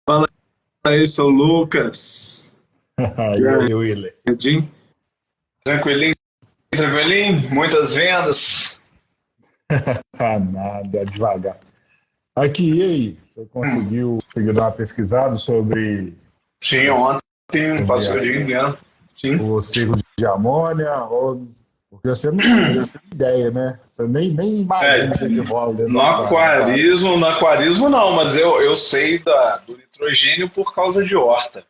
Fala aí, sou o Lucas. E aí, Willer? Jardim. Tranquilinho, tranquilinho, muitas vendas. Ah, nada, devagar. Aqui, e aí? Você conseguiu dar uma pesquisada Sim, ontem sobre passou o dia inteiro. Sim. o ciclo de amônia? Porque você não tem ideia, né? Você nem É, imagina o que rola dentro do no aquário, né, cara? aquarismo, no aquarismo não, mas eu sei do nitrogênio por causa de horta.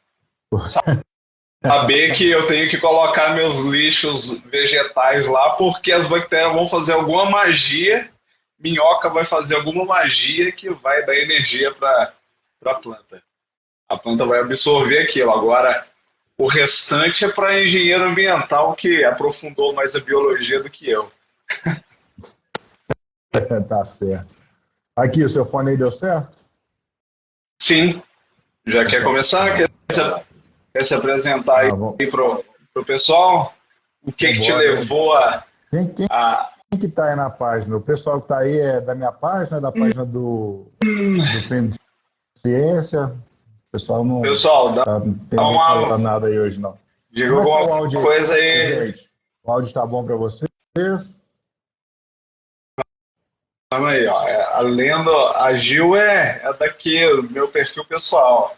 Saber que eu tenho que colocar meus lixos vegetais lá porque as bactérias vão fazer alguma magia, minhoca vai fazer alguma magia que vai dar energia para a planta. A planta vai absorver aquilo. Agora, o restante é para engenheiro ambiental que aprofundou mais a biologia do que eu. Tá certo. Aqui, o seu fone aí deu certo? Sim, já quer Então, começar? Quer se apresentar aí vamos, pro pessoal? O que, vamos que te embora. levou Quem a... que tá aí na página? O pessoal que tá aí é da minha página, da página do Prêmio de Ciência? O pessoal não Pessoal, dá tem ninguém uma... falando nada aí hoje, não. Diga Como é que tá alguma o áudio coisa aí, aí. gente? O áudio tá bom para vocês? Calma aí, ó. A lenda, a Gil é daqui, do meu perfil pessoal.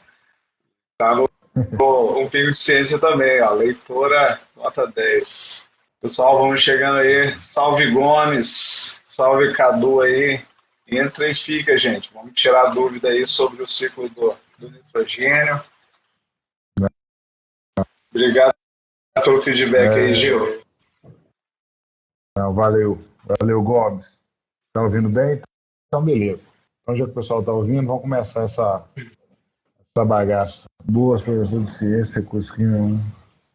Tá no um pingo de ciência também, ó. Leitora nota 10. Pessoal, vamos chegando aí. Salve Gomes, salve Cadu aí. Entra e fica, gente. Vamos tirar a dúvida aí sobre o ciclo do nitrogênio. Obrigado pelo feedback aí, É, Gil. não, valeu, Gomes. Tá ouvindo bem? Então, beleza. Então, já que o pessoal tá ouvindo, vamos começar essa bagaça. Boas professores de ciência, Cusquinha,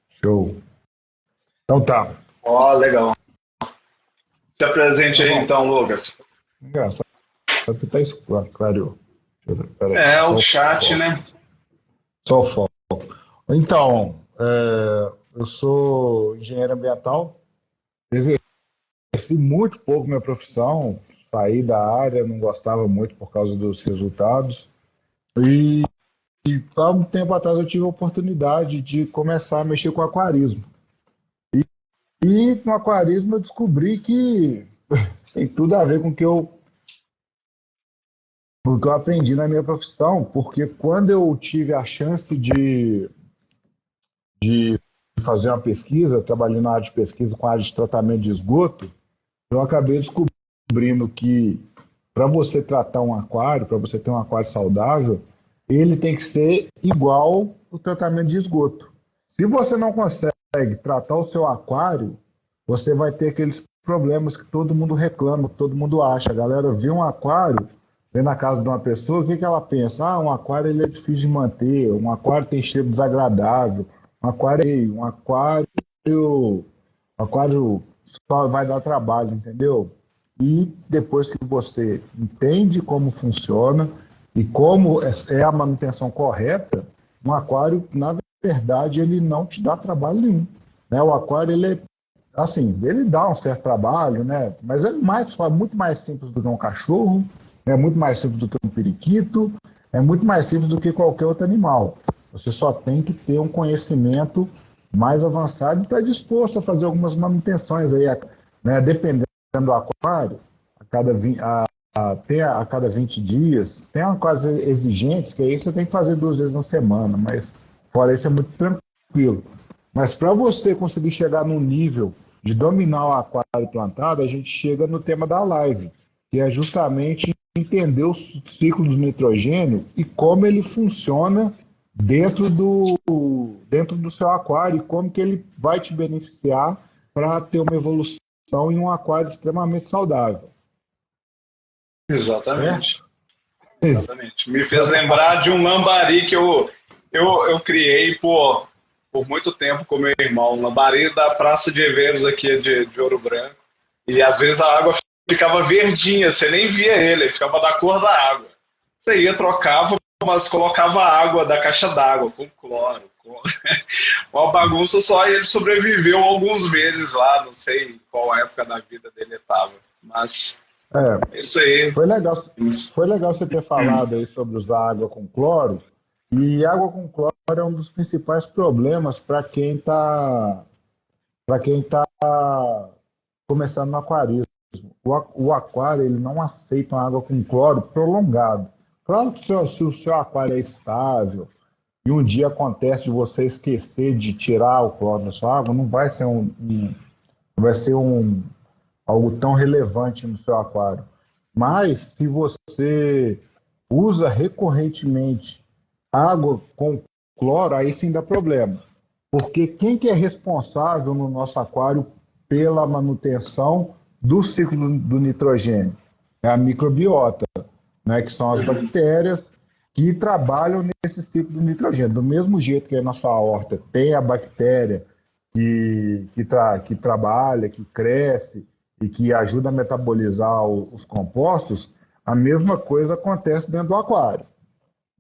show. Então tá. Ó, legal. Se apresente Então aí vamos. então, Lucas. Engraçado que tá escuro, clareou. Peraí, É, o só o chat, foco. né? Só o foco. Então, eu sou engenheiro ambiental, exerci muito pouco minha profissão, saí da área, não gostava muito por causa dos resultados. E há um tempo atrás eu tive a oportunidade de começar a mexer com aquarismo. E no aquarismo eu descobri que tem tudo a ver com o que eu aprendi na minha profissão, porque quando eu tive a chance de fazer uma pesquisa, trabalhando na área de pesquisa com a área de tratamento de esgoto, eu acabei descobrindo que para você tratar um aquário, para você ter um aquário saudável, ele tem que ser igual o tratamento de esgoto. Se você não consegue tratar o seu aquário, você vai ter aqueles problemas que todo mundo reclama, que todo mundo acha. A galera vê um aquário, vê na casa de uma pessoa, o que, que ela pensa? Ah, um aquário ele é difícil de manter, um aquário tem cheiro desagradável, um aquário só vai dar trabalho, entendeu? E depois que você entende como funciona e como é a manutenção correta, um aquário, na verdade, ele não te dá trabalho nenhum. Né? O aquário, ele é, assim, ele dá um certo trabalho, né? Mas é muito mais simples do que um cachorro, é muito mais simples do que um periquito, é muito mais simples do que qualquer outro animal. Você só tem que ter um conhecimento mais avançado e estar disposto a fazer algumas manutenções aí, né? Dependendo do aquário, a cada 20, a cada 20 dias, tem aquários exigentes que aí você tem que fazer 2 vezes na semana, mas fora isso é muito tranquilo. Mas para você conseguir chegar num nível de dominar o aquário plantado, a gente chega no tema da live, que é justamente entender o ciclo do nitrogênio e como ele funciona dentro do seu aquário e como que ele vai te beneficiar para ter uma evolução em um aquário extremamente saudável, Exatamente. certo? Exatamente. Me fez lembrar de um lambari que eu criei por muito tempo com meu irmão. Um lambari da Praça de Eventos aqui de Ouro Branco. E às vezes a água ficava verdinha, você nem via ele ficava da cor da água. Você ia, trocava, mas colocava água da caixa d'água, com cloro. Uma bagunça só, e ele sobreviveu alguns meses lá, não sei qual época da vida dele estava. Mas É, é isso aí. foi legal você ter falado aí sobre usar água com cloro, E água com cloro é um dos principais problemas para quem tá começando no aquarismo. O aquário ele não aceita uma água com cloro prolongado. Claro que se o seu aquário é estável e um dia acontece de você esquecer de tirar o cloro da sua água, não vai ser algo tão relevante no seu aquário. Mas se você usa recorrentemente água com cloro, aí sim dá problema. Porque quem que é responsável no nosso aquário pela manutenção do ciclo do nitrogênio? É a microbiota, né, que são as bactérias que trabalham nesse ciclo do nitrogênio. Do mesmo jeito que na sua horta tem a bactéria que trabalha, que cresce e que ajuda a metabolizar os compostos, a mesma coisa acontece dentro do aquário.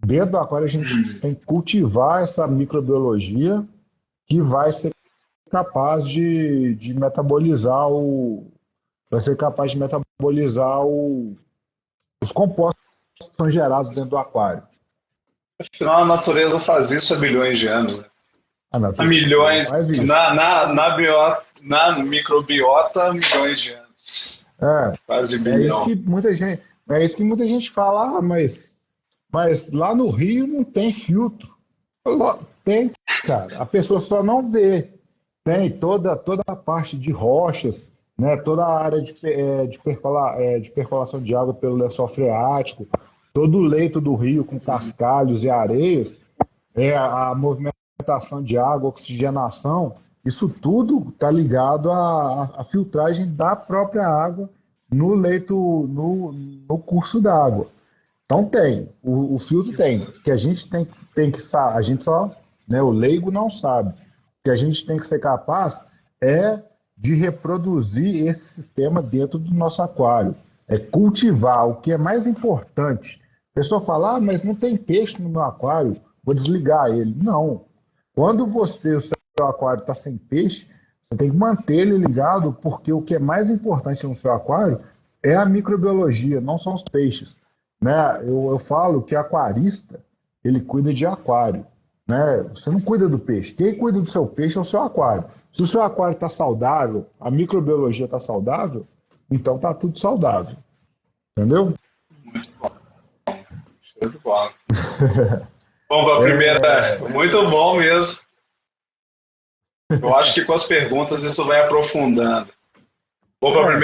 Dentro do aquário a gente tem que cultivar essa microbiologia que vai ser capaz de metabolizar os compostos que são gerados dentro do aquário. Afinal, a natureza faz isso há bilhões de anos. Né? Há milhões, na microbiota, milhões de anos. Quase bilhão. É isso que muita gente fala, mas lá no Rio não tem filtro. Tem, cara. A pessoa só não vê. Tem toda a parte de rochas, né? Toda a área de percolação de água pelo lençol freático, todo o leito do rio com cascalhos e areias, a movimentação de água, oxigenação, isso tudo está ligado à filtragem da própria água no leito, no curso d'água. Então o filtro tem, que a gente tem que saber, a gente só, né, o leigo não sabe. O que a gente tem que ser capaz é de reproduzir esse sistema dentro do nosso aquário. É cultivar o que é mais importante. A pessoa fala, mas não tem peixe no meu aquário, vou desligar ele. Não. Quando o seu aquário está sem peixe, você tem que manter ele ligado, porque o que é mais importante no seu aquário é a microbiologia, não são os peixes. Né? Eu falo que aquarista, ele cuida de aquário. Né? Você não cuida do peixe. Quem cuida do seu peixe é o seu aquário. Se o seu aquário está saudável, a microbiologia está saudável, então está tudo saudável. Entendeu? Muito bom. Show de bola. Vamos para a primeira. Muito bom mesmo. Eu acho que com as perguntas isso vai aprofundando. Vamos para a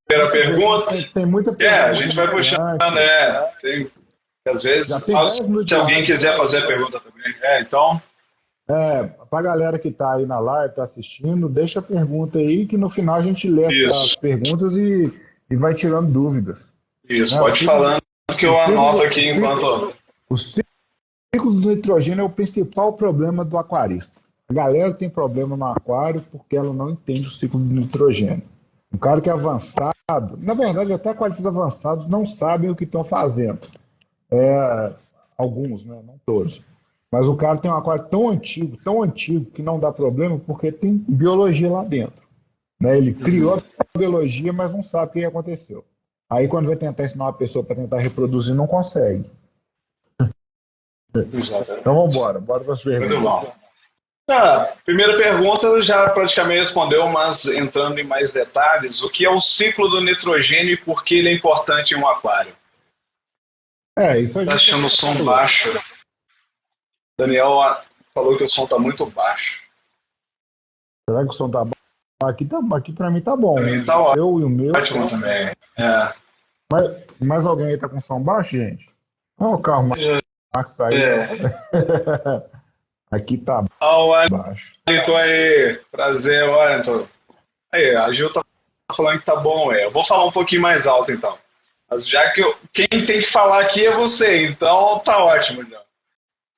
primeira pergunta? Tem muita pergunta. A gente vai puxando, né? Às vezes, se alguém quiser fazer a pergunta também. Então. Para a galera que está aí na live, está assistindo, deixa a pergunta aí, que no final a gente lê as perguntas e vai tirando dúvidas. Isso, pode ir falando que eu anoto aqui enquanto. O ciclo do nitrogênio é o principal problema do aquarista. A galera tem problema no aquário porque ela não entende o ciclo do nitrogênio. Um cara que é avançado, na verdade, até aquaristas avançados não sabem o que estão fazendo. Alguns, né? Não todos. Mas o cara tem um aquário tão antigo, que não dá problema porque tem biologia lá dentro. Né? Ele criou a biologia, mas não sabe o que aconteceu. Aí quando vai tentar ensinar uma pessoa para tentar reproduzir, não consegue. Exatamente. Então vamos embora para as perguntas. Muito bom. Primeira pergunta já praticamente respondeu, mas entrando em mais detalhes, o que é o ciclo do nitrogênio e por que ele é importante em um aquário? Isso a gente está achando o som baixo. Daniel falou que o som está muito baixo. Será que o som está baixo? Aqui para mim está bom. Para mim está ótimo. Eu e o meu. Ótimo também. Mas alguém aí está com som baixo, gente? Olha o carro Max tá aí. Aqui está baixo. Wellington aí. Prazer, Wellington. Aí, a Gil está falando que tá bom. Eu vou falar um pouquinho mais alto, então. Mas já que quem tem que falar aqui é você, então tá ótimo, já.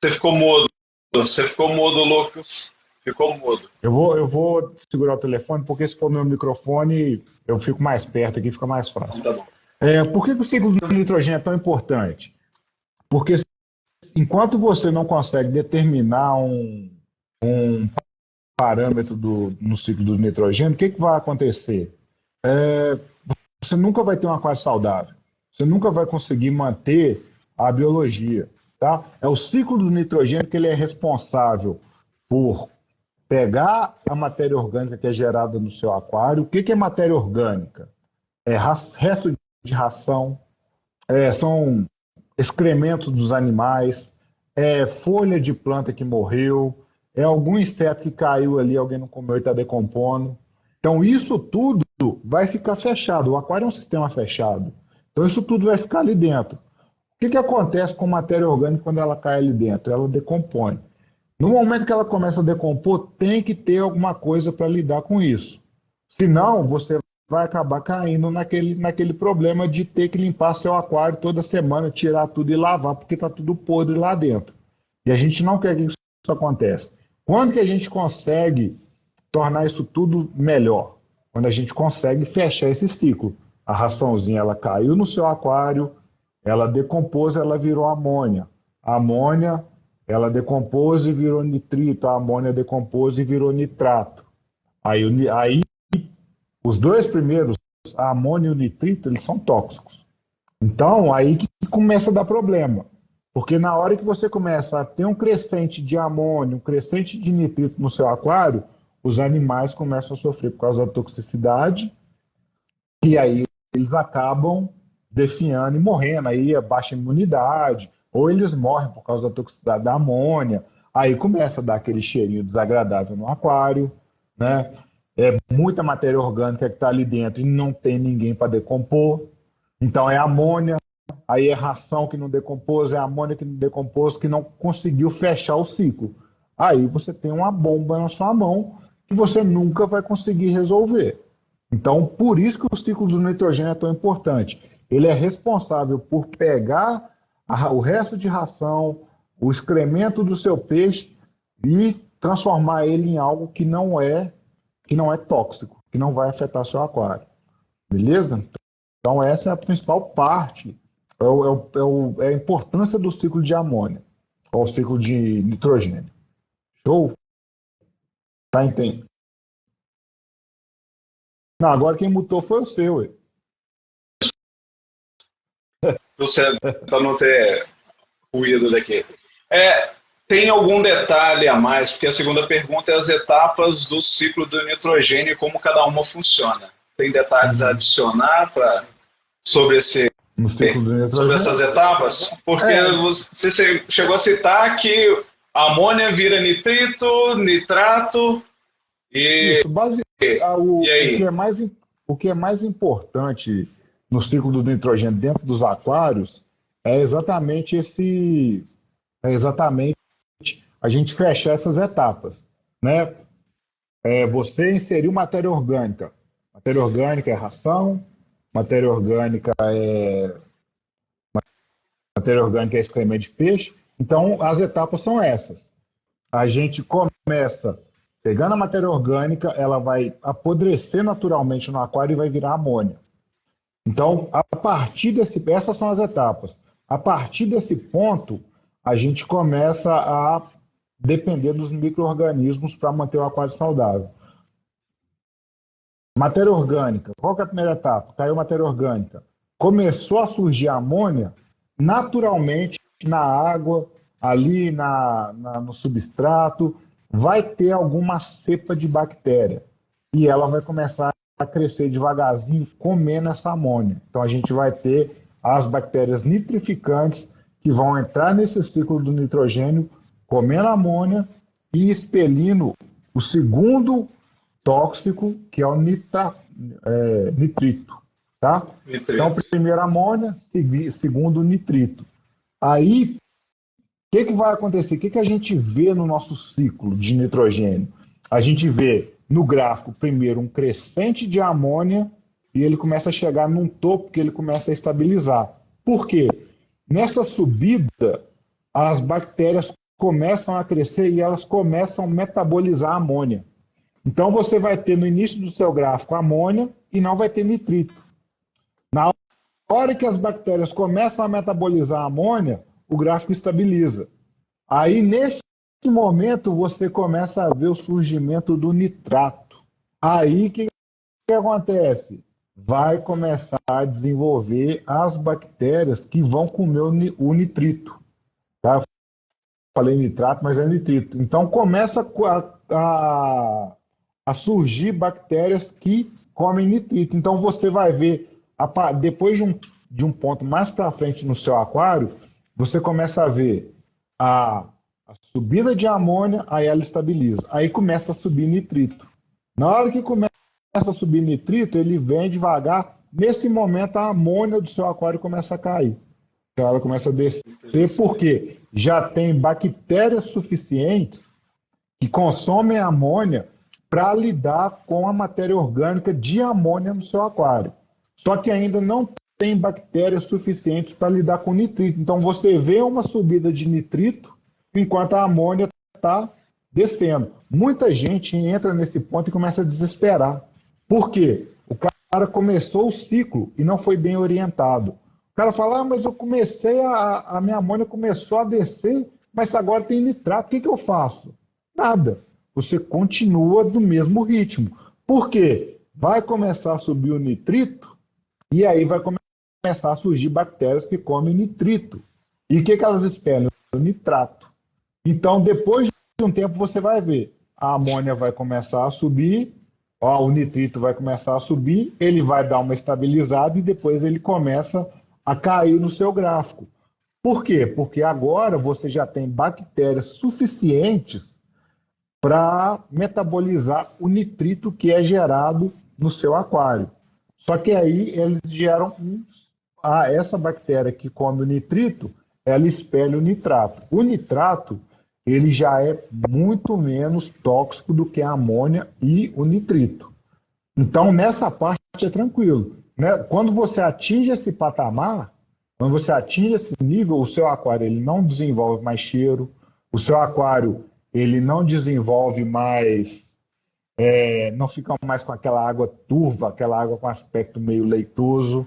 Você ficou mudo, Lucas. Ficou mudo. Eu vou segurar o telefone, porque se for meu microfone, eu fico mais perto aqui, fica mais fácil. Tá bom. Por que o ciclo do nitrogênio é tão importante? Porque enquanto você não consegue determinar um parâmetro no ciclo do nitrogênio, o que vai acontecer? Você nunca vai ter um aquário saudável. Você nunca vai conseguir manter a biologia. tá? É o ciclo do nitrogênio que ele é responsável por pegar a matéria orgânica que é gerada no seu aquário. O que é matéria orgânica? É resto de ração, são excrementos dos animais, é folha de planta que morreu, é algum inseto que caiu ali, alguém não comeu e está decompondo. Então, isso tudo vai ficar fechado. O aquário é um sistema fechado. Então, isso tudo vai ficar ali dentro. O que acontece com matéria orgânica quando ela cai ali dentro? Ela decompõe. No momento que ela começa a decompor, tem que ter alguma coisa para lidar com isso. Senão, você vai acabar caindo naquele problema de ter que limpar seu aquário toda semana, tirar tudo e lavar, porque está tudo podre lá dentro. E a gente não quer que isso aconteça. Quando que a gente consegue tornar isso tudo melhor? Quando a gente consegue fechar esse ciclo. A raçãozinha ela caiu no seu aquário, ela decompôs, ela virou amônia. A amônia, ela decompôs e virou nitrito. A amônia decompôs e virou nitrato. Aí os dois primeiros, a amônia e o nitrito, eles são tóxicos. Então, aí que começa a dar problema. Porque na hora que você começa a ter um crescente de amônia, um crescente de nitrito no seu aquário, os animais começam a sofrer por causa da toxicidade, e aí eles acabam definhando e morrendo. Aí é baixa imunidade, ou eles morrem por causa da toxicidade da amônia. Aí começa a dar aquele cheirinho desagradável no aquário, né? É muita matéria orgânica que está ali dentro e não tem ninguém para decompor. Então é amônia, aí é ração que não decompôs, é amônia que não decompôs, que não conseguiu fechar o ciclo. Aí você tem uma bomba na sua mão que você nunca vai conseguir resolver. Então, por isso que o ciclo do nitrogênio é tão importante. Ele é responsável por pegar o resto de ração, o excremento do seu peixe e transformar ele em algo que não é tóxico, que não vai afetar seu aquário. Beleza? Então, essa é a principal parte, é a importância do ciclo de amônia, ou ciclo de nitrogênio. Show? Tá entendendo? Não, agora quem mutou foi o seu. Ué. Você, para não ter ruído daqui. Tem algum detalhe a mais? Porque a segunda pergunta é as etapas do ciclo do nitrogênio e como cada uma funciona. Tem detalhes a adicionar sobre no ciclo do nitrogênio? Sobre essas etapas? Porque você chegou a citar que a amônia vira nitrito, nitrato e... Isso, e aí? O que é mais importante no ciclo do nitrogênio dentro dos aquários é exatamente a gente fechar essas etapas, né? Você inseriu matéria orgânica. Matéria orgânica é ração, matéria orgânica é excremento de peixe. Então, as etapas são essas. A gente começa pegando a matéria orgânica, ela vai apodrecer naturalmente no aquário e vai virar amônia. Então, essas são as etapas. A partir desse ponto, a gente começa a depender dos micro-organismos para manter o aquário saudável. Matéria orgânica. Qual que é a primeira etapa? Caiu matéria orgânica. Começou a surgir a amônia, naturalmente, na água, ali no substrato, vai ter alguma cepa de bactéria. E ela vai começar a crescer devagarzinho, comendo essa amônia. Então, a gente vai ter as bactérias nitrificantes que vão entrar nesse ciclo do nitrogênio, comendo a amônia e expelindo o segundo tóxico, que é o nitrito. Tá? Então, primeiro amônia, segundo nitrito. Aí, o que vai acontecer? O que a gente vê no nosso ciclo de nitrogênio? A gente vê no gráfico, primeiro, um crescente de amônia e ele começa a chegar num topo que ele começa a estabilizar. Por quê? Nessa subida, as bactérias começam a crescer e elas começam a metabolizar a amônia. Então, você vai ter no início do seu gráfico amônia e não vai ter nitrito. Na hora que as bactérias começam a metabolizar a amônia, o gráfico estabiliza. Aí, nesse momento, você começa a ver o surgimento do nitrato. Aí, o que acontece? Vai começar a desenvolver as bactérias que vão comer o nitrito. Tá? falei nitrato, mas é nitrito. Então começa a surgir bactérias que comem nitrito. Então você vai ver, depois de um ponto mais para frente no seu aquário, você começa a ver a subida de amônia, aí ela estabiliza. Aí começa a subir nitrito. Na hora que começa a subir nitrito, ele vem devagar. Nesse momento, a amônia do seu aquário começa a cair. Então ela começa a descer, porque já tem bactérias suficientes que consomem amônia para lidar com a matéria orgânica de amônia no seu aquário. Só que ainda não tem bactérias suficientes para lidar com nitrito. Então você vê uma subida de nitrito enquanto a amônia está descendo. Muita gente entra nesse ponto e começa a desesperar. Por quê? O cara começou o ciclo e não foi bem orientado. O cara fala, mas eu comecei, a minha amônia começou a descer, mas agora tem nitrato, o que eu faço? Nada. Você continua do mesmo ritmo. Por quê? Vai começar a subir o nitrito e aí vai começar a surgir bactérias que comem nitrito. E o que elas esperam? O nitrato. Então, depois de um tempo, você vai ver. A amônia vai começar a subir, o nitrito vai começar a subir, ele vai dar uma estabilizada e depois ele começa a cair no seu gráfico. Por quê? Porque agora você já tem bactérias suficientes para metabolizar o nitrito que é gerado no seu aquário. Só que aí eles geram essa bactéria que come o nitrito, ela espelha o nitrato. O nitrato, ele já é muito menos tóxico do que a amônia e o nitrito. Então, nessa parte é tranquilo, né? Quando você atinge esse patamar, quando você atinge esse nível, o seu aquário ele não desenvolve mais cheiro, o seu aquário ele não desenvolve mais, não fica mais com aquela água turva, aquela água com aspecto meio leitoso,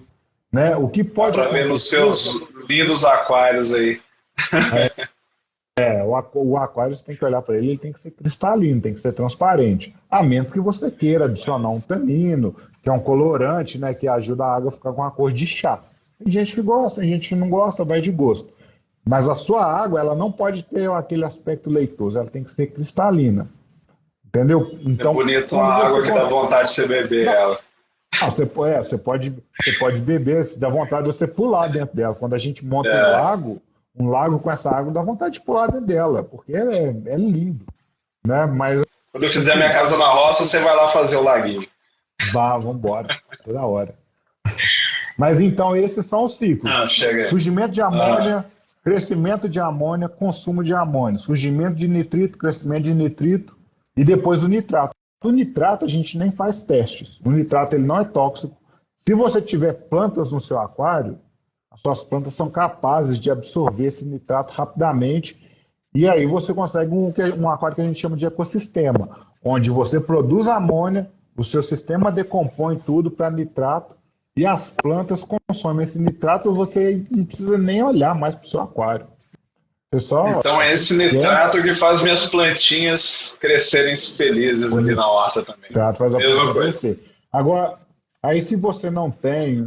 né? O que pode acontecer... Para ver nos seus lindos aquários aí. O aquário você tem que olhar para ele tem que ser cristalino, tem que ser transparente. A menos que você queira adicionar um tanino, que é um colorante, né, que ajuda a água a ficar com a cor de chá. Tem gente que gosta, tem gente que não gosta, vai de gosto. Mas a sua água, ela não pode ter aquele aspecto leitoso, ela tem que ser cristalina. Entendeu? Então, é bonito uma água que dá vontade de você beber ela. Você pode beber, se dá vontade de você pular dentro dela. Quando a gente monta um lago com essa água, dá vontade de pular dentro dela, porque é lindo. Né? Mas, quando eu fizer minha casa na roça, você vai lá fazer o laguinho. Vamos embora, toda hora. Mas então, esses são os ciclos. Surgimento de amônia, crescimento de amônia, consumo de amônia. Surgimento de nitrito, crescimento de nitrito e depois o nitrato. O nitrato a gente nem faz testes. O nitrato ele não é tóxico. Se você tiver plantas no seu aquário, as suas plantas são capazes de absorver esse nitrato rapidamente e aí você consegue um aquário que a gente chama de ecossistema, onde você produz amônia, o seu sistema decompõe tudo para nitrato e as plantas consomem esse nitrato e você não precisa nem olhar mais para o seu aquário. Então é esse nitrato que faz minhas plantinhas crescerem felizes ali na horta também. Nitrato faz a planta crescer. Agora, aí se você não tem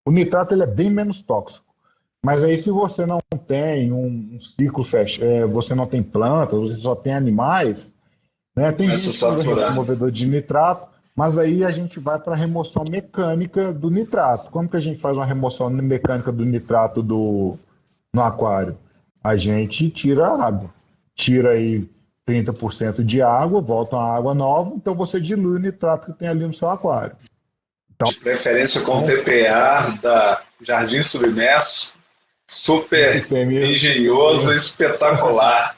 o nitrato ele é bem menos tóxico. Mas aí se você não tem um ciclo fechado, você não tem plantas, você só tem animais, né? Tem gente que usa removedor de nitrato, mas aí a gente vai para a remoção mecânica do nitrato. Como que a gente faz uma remoção mecânica do nitrato no aquário? A gente tira a água. Tira aí 30% de água, volta uma água nova, então você dilui o nitrato que tem ali no seu aquário. Então, de preferência com TPA da Jardim Submerso, super engenhoso, espetacular.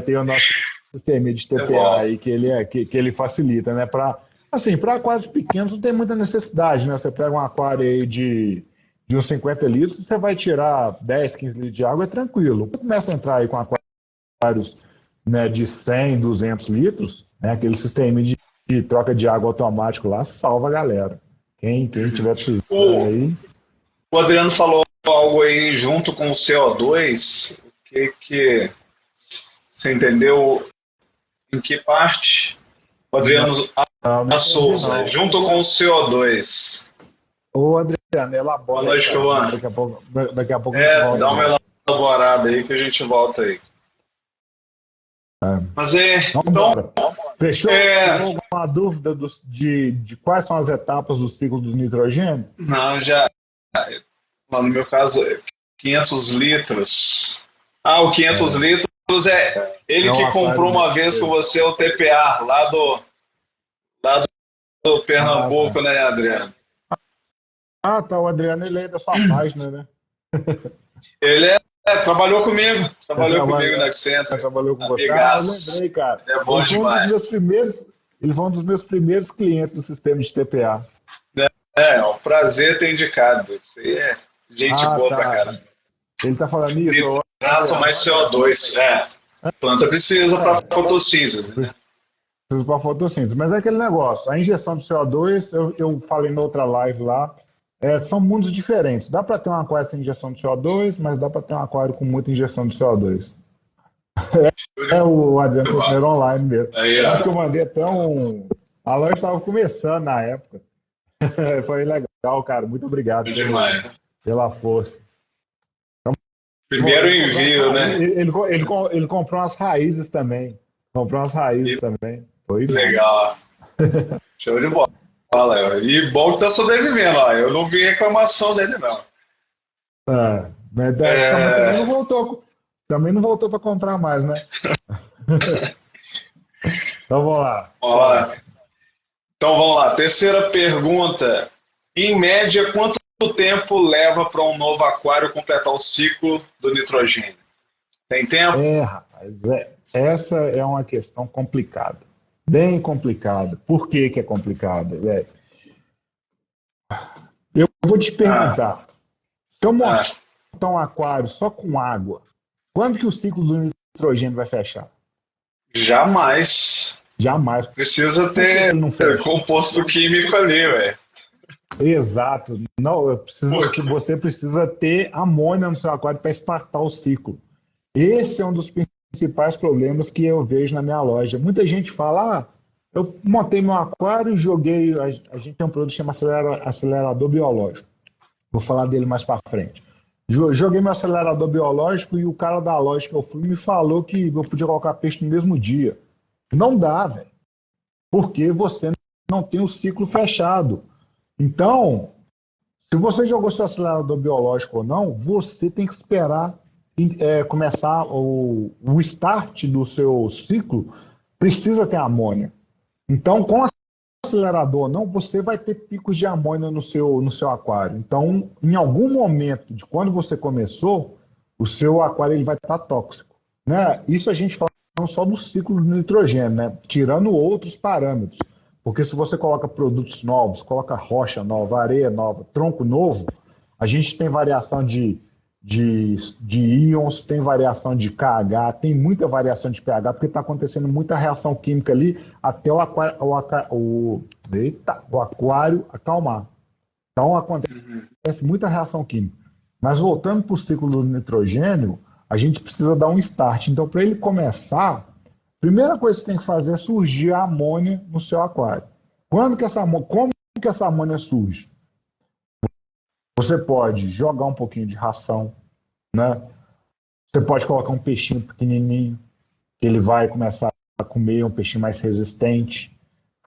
Tem o nosso sistema de TPA aí que ele facilita, né? Para aquários pequenos não tem muita necessidade, né? Você pega um aquário aí de uns 50 litros, você vai tirar 10, 15 litros de água, é tranquilo. Começa a entrar aí com aquários, né, de 100, 200 litros, né? Aquele sistema de troca de água automático lá salva a galera. Quem tiver precisando aí... O Adriano falou algo aí junto com o CO2, o que você entendeu em que parte? O Adriano Souza, junto com o CO2. Ô Adriano, elabora. Boa noite, Giovanni. Daqui a pouco a gente volta. Dá uma elaborada aí que a gente volta aí. Mas é, Vamos então, embora. Fechou? é, Ficou alguma dúvida de quais são as etapas do ciclo do nitrogênio? não, já, lá no meu caso, 500 litros. Ah, o 500 litros é ele É um que aquário comprou uma vez com mesmo. você o TPA, lá do Ah, Pernambuco, tá. né, Adriano? Ah, tá. O Adriano, ele é da sua página, né? Ele Ele trabalhou comigo na trabalha, Accenture, trabalhou com você. Ah, eu amigaço, lembrei, cara. é bom Ele foi um dos meus demais. primeiros, ele foi um dos meus primeiros clientes do sistema de TPA. É um prazer ter indicado, isso aí é gente Ah, boa pra tá. caramba. Ele tá falando isso? Nitrato Olha, mais CO2, a planta precisa para fotossíntese, né? preciso para fotossíntese. Mas é aquele negócio, a injeção de CO2, eu falei na outra live lá, são mundos diferentes. Dá para ter um aquário sem injeção de CO2, mas dá para ter um aquário com muita injeção de CO2. Show É de o Adriano foi o bola. primeiro online mesmo. Aí, Eu acho que eu ó. mandei até um. A loja estava começando na época. Foi legal, cara. Muito obrigado Show demais. pela força. Primeiro Ele comprou umas envio, raízes, né? ele comprou umas raízes também. Comprou umas raízes Que também. Foi massa. legal. Show de bola. E bom que tá sobrevivendo, ó. Eu não vi reclamação dele, não. Mas também não É, voltou. Também não voltou para comprar mais, né? Então vamos lá. ó, então vamos lá. Terceira pergunta. Em média, quanto tempo leva para um novo aquário completar o ciclo do nitrogênio? Tem tempo? Rapaz, essa é uma questão complicada. Bem complicada. Por que que é complicada, velho? Eu vou te Ah, perguntar. Se eu ah, montar um aquário só com água, quando que o ciclo do nitrogênio vai fechar? jamais. Jamais. Precisa Por que que ter ele não fecha? composto químico ali, velho. Exato. Não, Por quê? você precisa ter amônia no seu aquário para estartar o ciclo. Esse é um dos principais problemas que eu vejo na minha loja. Muita gente fala, eu montei meu aquário e joguei. A gente tem um produto que chama acelerador biológico. Vou falar dele mais para frente. Joguei meu acelerador biológico e o cara da loja que eu fui me falou que eu podia colocar peixe no mesmo dia. Não dá, velho. Porque você não tem o ciclo fechado. Então, se você jogou seu acelerador biológico ou não, você tem que esperar começar o start do seu ciclo, precisa ter amônia. Então, com o acelerador ou não, você vai ter picos de amônia no seu aquário. Então, em algum momento de quando você começou, o seu aquário ele vai estar tóxico. Né? Isso a gente fala só do ciclo do nitrogênio, né? Tirando outros parâmetros. Porque se você coloca produtos novos, coloca rocha nova, areia nova, tronco novo, a gente tem variação de íons, tem variação de KH, tem muita variação de pH, porque está acontecendo muita reação química ali até o aquário acalmar. Então acontece muita reação química. Mas voltando para o ciclo do nitrogênio, a gente precisa dar um start. Então, para ele começar, a primeira coisa que você tem que fazer é surgir a amônia no seu aquário. Como que essa amônia surge? Você pode jogar um pouquinho de ração, né? Você pode colocar um peixinho pequenininho, que ele vai começar a comer um peixinho mais resistente,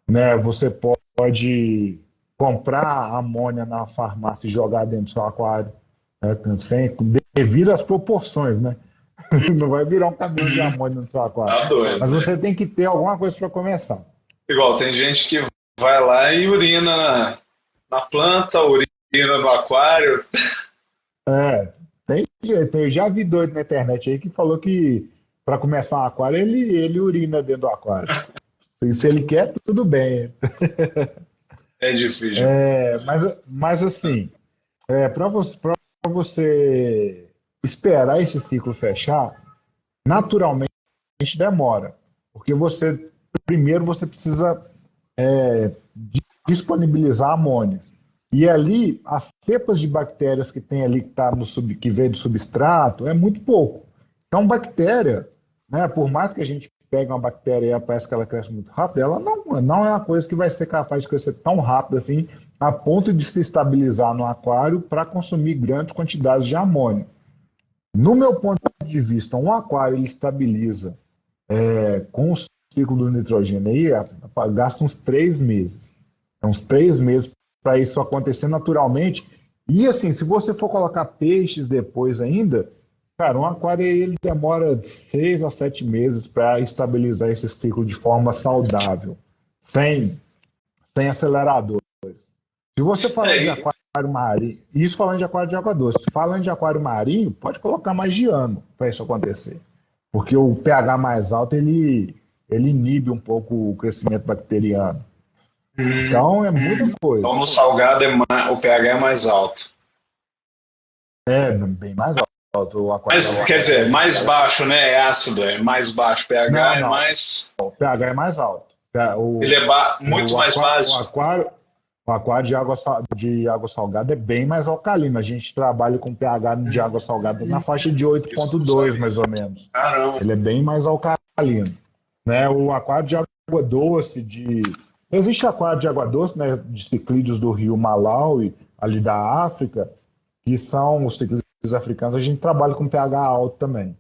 né? Você pode comprar a amônia na farmácia e jogar dentro do seu aquário, né? Devido às proporções, né? Não vai virar um caminhão de amônia no seu aquário. Tá doido, Mas né? você tem que ter alguma coisa para começar. Igual, tem gente que vai lá e urina na planta, urina no aquário. Tem jeito. Eu já vi doido na internet aí que falou que para começar um aquário ele urina dentro do aquário. Se ele quer, tudo bem. É difícil. Mas assim, para você esperar esse ciclo fechar, naturalmente demora. Porque primeiro você precisa disponibilizar amônia. E ali, as cepas de bactérias que tem ali, que veio do substrato, é muito pouco. Então, bactéria, né, por mais que a gente pegue uma bactéria e parece que ela cresce muito rápido, ela não é uma coisa que vai ser capaz de crescer tão rápido assim, a ponto de se estabilizar no aquário para consumir grandes quantidades de amônia. No meu ponto de vista, um aquário ele estabiliza com o ciclo do nitrogênio aí, gasta uns 3 meses. É uns 3 meses para isso acontecer naturalmente. E assim, se você for colocar peixes depois ainda, cara, um aquário ele demora de 6 a 7 meses para estabilizar esse ciclo de forma saudável, sem, sem acelerador. Se você falar de É, aquário marinho, isso falando de aquário de água doce, falando de aquário marinho, pode colocar mais de ano para isso acontecer. Porque o pH mais alto, ele inibe um pouco o crescimento bacteriano. Então, é muita então coisa. no salgado o pH é mais alto. É bem mais alto o aquário. Mas, quer dizer, mais baixo, né? É ácido, é mais baixo. Não, pH é não. mais. O pH é mais alto. Ele é muito mais O básico. aquário de água salgada é bem mais alcalino. A gente trabalha com pH de água salgada na faixa de Isso eu 8,2, sabia. mais ou menos. Caramba. Ele é bem mais alcalino. Né? O aquário de água doce, existe aquário de água doce, né, de ciclídeos do rio Malawi, ali da África, que são os ciclídeos africanos, a gente trabalha com pH alto também.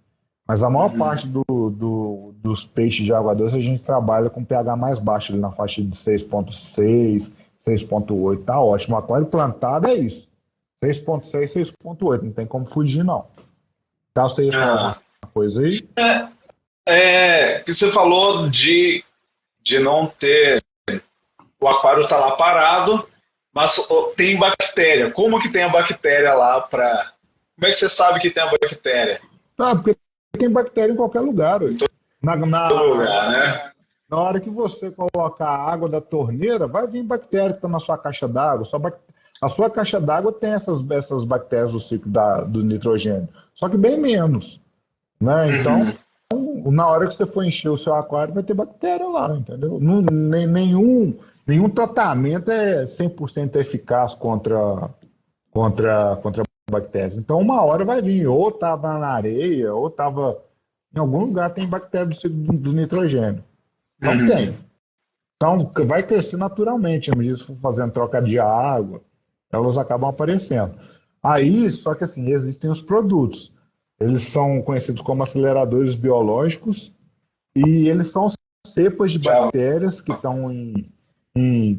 Mas a maior parte dos peixes de água doce a gente trabalha com pH mais baixo, ali na faixa de 6,6, 6,8. Tá ótimo. O aquário plantado é isso. 6,6, 6,8. Não tem como fugir, não. Tá, você ia falar Ah. alguma coisa aí? Que você falou de não ter. O aquário tá lá parado, mas tem bactéria. Como que tem a bactéria lá para. Como é que você sabe que tem a bactéria? Ah, porque tem bactéria em qualquer lugar. Hoje. Na, Todo lugar, na, né? na hora que você colocar a água da torneira, vai vir bactéria que está na sua caixa d'água. A sua caixa d'água tem essas bactérias do ciclo do nitrogênio, só que bem menos. Né? Então, na hora que você for encher o seu aquário, vai ter bactéria lá, entendeu? Nenhum tratamento é 100% eficaz contra bactérias. Então, uma hora vai vir, ou estava na areia, ou estava em algum lugar tem bactéria do ciclo do nitrogênio. Então tem. Então vai crescer naturalmente, à medida que for fazendo troca de água, elas acabam aparecendo. Aí, só que assim, existem os produtos. Eles são conhecidos como aceleradores biológicos e eles são cepas de Já. bactérias que estão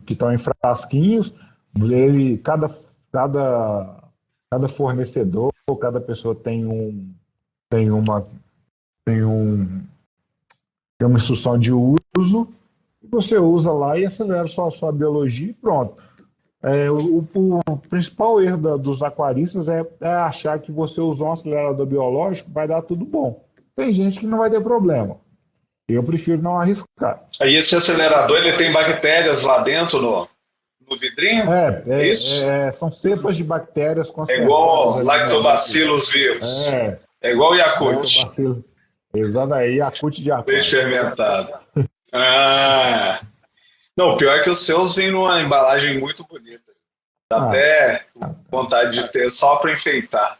que estão em frasquinhos. Ele, cada fornecedor, cada pessoa tem uma, tem um, tem uma instrução de uso, e você usa lá e acelera sua biologia e pronto. O principal erro dos aquaristas é achar que você usou um acelerador biológico, vai dar tudo bom. Tem gente que não vai ter problema. Eu prefiro não arriscar. Aí esse acelerador ele tem bactérias lá dentro no vidrinho? É isso? São cepas de bactérias É igual conservadas ali lactobacilos vivos. É igual Yakult, lactobacillus. Exato aí, Yakult de aquário. leite fermentado. Ah. Não, o pior é que os seus vêm numa embalagem muito bonita. Dá até vontade de ter só para enfeitar.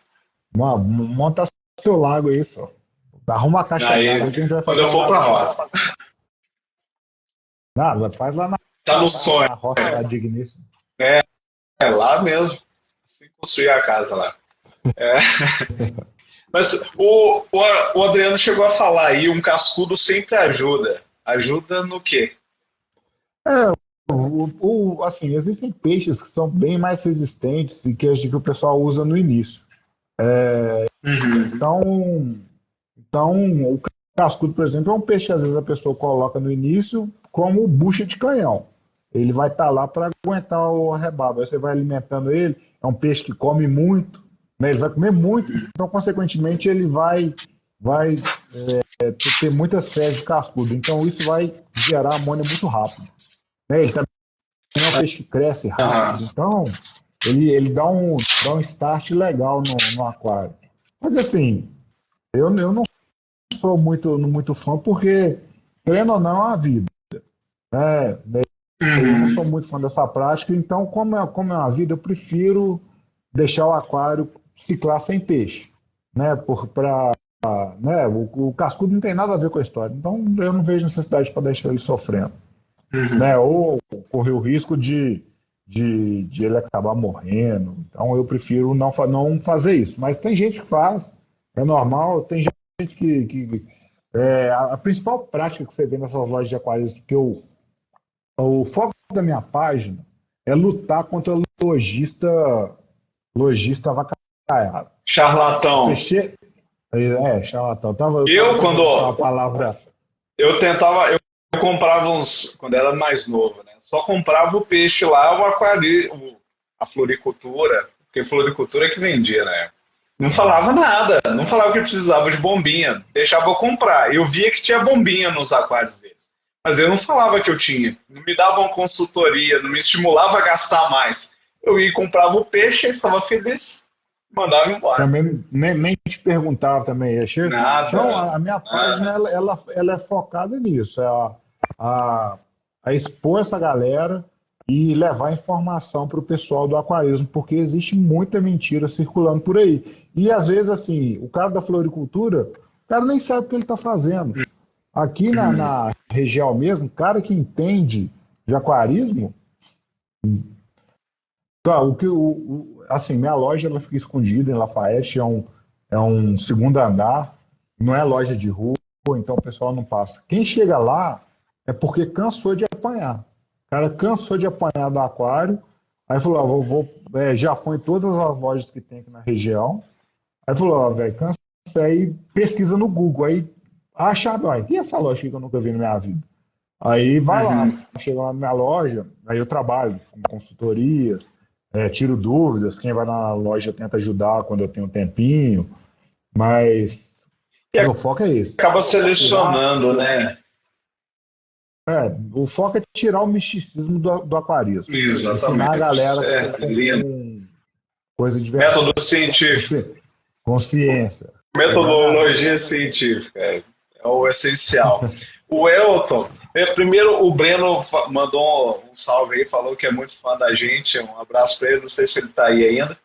Monta seu lago aí, só. Arruma a caixa d'água que a gente vai fazer. Quando eu for para roça. Nada, faz lá Tá no sonho. na roça da Digníssima. É lá mesmo. Sem construir a casa lá. Mas o Adriano chegou a falar aí, um cascudo sempre ajuda. Ajuda no quê? Assim, existem peixes que são bem mais resistentes e que o pessoal usa no início. Então, o cascudo, por exemplo, é um peixe que às vezes a pessoa coloca no início como bucha de canhão. Ele vai estar lá para aguentar o arrebabo. Aí você vai alimentando ele. É um peixe que come muito, né? Ele vai comer muito. Então, consequentemente, ele vai ter muita sede de cascudo. Então, isso vai gerar amônia muito rápido. Né? Ele também é um peixe que cresce rápido. Então, ele dá um start legal no aquário. Mas, assim, eu não sou muito fã porque, querendo ou não, é uma vida. Né? Eu não sou muito fã dessa prática, então, como é uma vida, eu prefiro deixar o aquário ciclar sem peixe. Né? Né? O cascudo não tem nada a ver com a história, então eu não vejo necessidade para deixar ele sofrendo. Né? Ou correr o risco de ele acabar morrendo. Então, eu prefiro não fazer isso. Mas tem gente que faz, é normal, tem gente que A principal prática que você vê nessas lojas de aquarismo, que o foco da minha página é lutar contra lojista avacalhado. Charlatão. Charlatão. Eu, quando uma palavra. eu tentava, eu comprava uns, quando era mais novo, né? Só comprava o peixe lá, o aquário, a floricultura, porque floricultura é que vendia, né? Não falava nada, não falava que precisava de bombinha, deixava eu comprar. Eu via que tinha bombinha nos aquários deles, mas eu não falava que eu tinha. Não me dava uma consultoria, não me estimulava a gastar mais. Eu ia e comprava o peixe, eu estava feliz, mandava embora. Também nem te perguntava também. Nada, Então, a minha página nada. ela é focada nisso, a expor essa galera e levar informação para o pessoal do aquarismo, porque existe muita mentira circulando por aí. E às vezes, assim, o cara da floricultura, o cara nem sabe o que ele está fazendo. Aqui na região mesmo, o cara que entende de aquarismo, tá, assim, minha loja ela fica escondida em Lafayette, é um segundo andar, não é loja de rua, então o pessoal não passa. Quem chega lá é porque cansou de apanhar. O cara cansou de apanhar do aquário, aí falou, já foi em todas as lojas que tem aqui na região, aí falou, velho, cansei, aí pesquisa no Google, aí acha, e essa loja aqui que eu nunca vi na minha vida? Aí vai lá, chega lá na minha loja, aí eu trabalho com consultorias, tiro dúvidas, quem vai na loja tenta ajudar quando eu tenho um tempinho, mas E meu foco é esse. acaba selecionando, né? O foco é tirar o misticismo do aquarismo. Ensinar a Exatamente. galera Lindo. com coisa de verdade. Método científico. Consciência. Metodologia científica. É o essencial. O Elton, primeiro o Breno mandou um salve aí, falou que é muito fã da gente. Um abraço para ele, não sei se ele está aí ainda.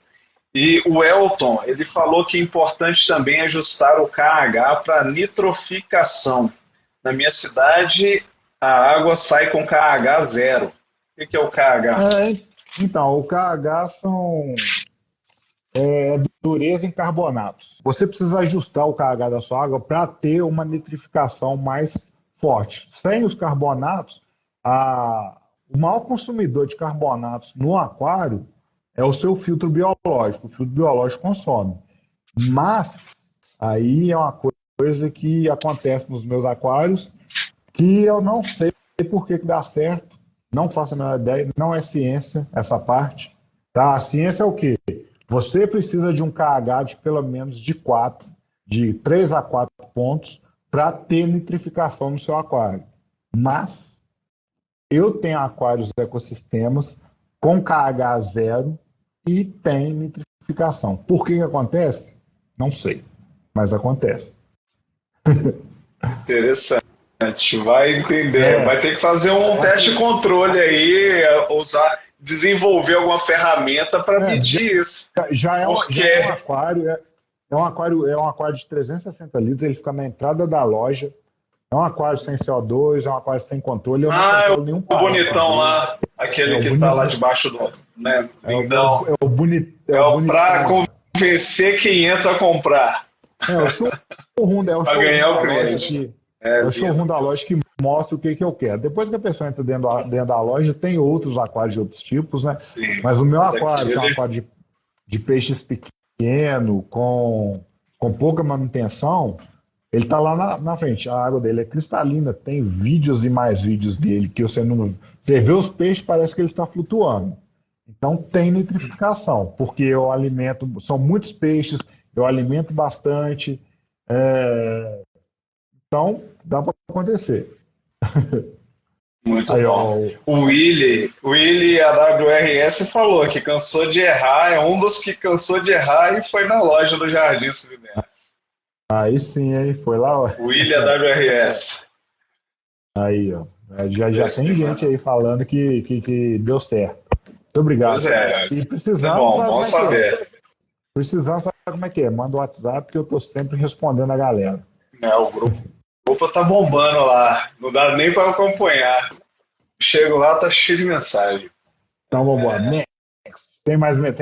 E o Elton, ele falou que é importante também ajustar o KH para nitroficação. Na minha cidade, a água sai com KH zero. O que é o KH? Então, o KH é dureza em carbonatos. Você precisa ajustar o KH da sua água para ter uma nitrificação mais forte. Sem os carbonatos, o maior consumidor de carbonatos no aquário é o seu filtro biológico. O filtro biológico consome. Mas aí é uma coisa que acontece nos meus aquários que eu não sei por que dá certo, não faço a menor ideia, não é ciência essa parte. Tá? A ciência é o quê? Você precisa de um KH de pelo menos de 3 a 4 pontos para ter nitrificação no seu aquário. Mas eu tenho aquários ecossistemas com KH zero e tem nitrificação. Por que acontece? Não sei, mas acontece. Interessante. Vai entender. Vai ter que fazer um teste de controle aí, desenvolver alguma ferramenta para medir isso. Já é um aquário, é um aquário de 360 litros, ele fica na entrada da loja. É um aquário sem CO2, é um aquário sem controle. Eu não controlo nenhum parâmetro. O bonitão lá, aquele que está lá debaixo do. Né, lindão. É o bonitão. Para convencer quem entra a comprar. O showroom para ganhar o crédito. É o showroom da loja que mostra o que eu quero. Depois que a pessoa entra dentro da loja, tem outros aquários de outros tipos, né? Sim, mas o meu aquário, que é um aquário de peixes pequeno, com pouca manutenção, ele está lá na frente. A água dele é cristalina, tem vídeos e mais vídeos dele que você não. Você vê os peixes, parece que ele está flutuando. Então tem nitrificação, porque eu alimento, são muitos peixes, eu alimento bastante. Então, dá para acontecer. Muito bom. O Willy AWRS falou que cansou de errar, é um dos que cansou de errar e foi na loja do Jardim Submerso. Aí sim, hein? Foi lá. O Willy AWRS. Aí, ó. Já tem gente aí falando que deu certo. Muito obrigado. Pois é. E precisando, bom saber. Precisando, sabe como é que é? Manda o WhatsApp que eu tô sempre respondendo a galera. O grupo tá bombando lá. Não dá nem para acompanhar. Chego lá, tá cheio de mensagem. Então vamos embora. Next. Tem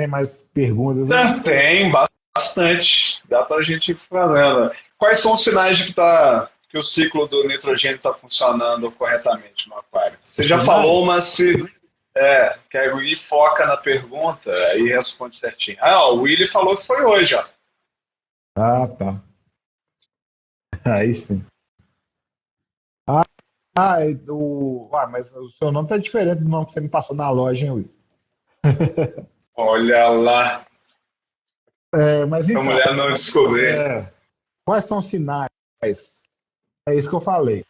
mais perguntas? Tem bastante. Dá pra gente ir fazendo. Quais são os sinais de que que o ciclo do nitrogênio está funcionando corretamente no aquário? Você já falou, mas se que aí foca na pergunta, aí responde certinho. O Willy falou que foi hoje, ó. Ah, tá. Aí sim. Mas o seu nome tá diferente do nome que você me passou na loja, hein, Will? Olha lá, Mas a então, mulher não descobriu. quais são os sinais? É isso que eu falei.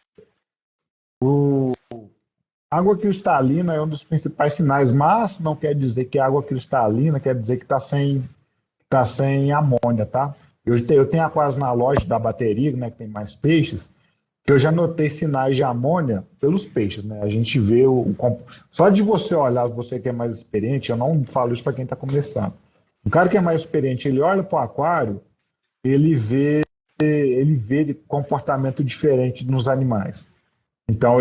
Água cristalina é um dos principais sinais, mas não quer dizer que é água cristalina, quer dizer que está sem amônia, tá? Eu tenho aquários na loja da bateria, né, que tem mais peixes, que eu já notei sinais de amônia pelos peixes, né? A gente vê só de você olhar, você que é mais experiente, eu não falo isso para quem está começando. O cara que é mais experiente, ele olha para o aquário, ele vê de comportamento diferente nos animais. Então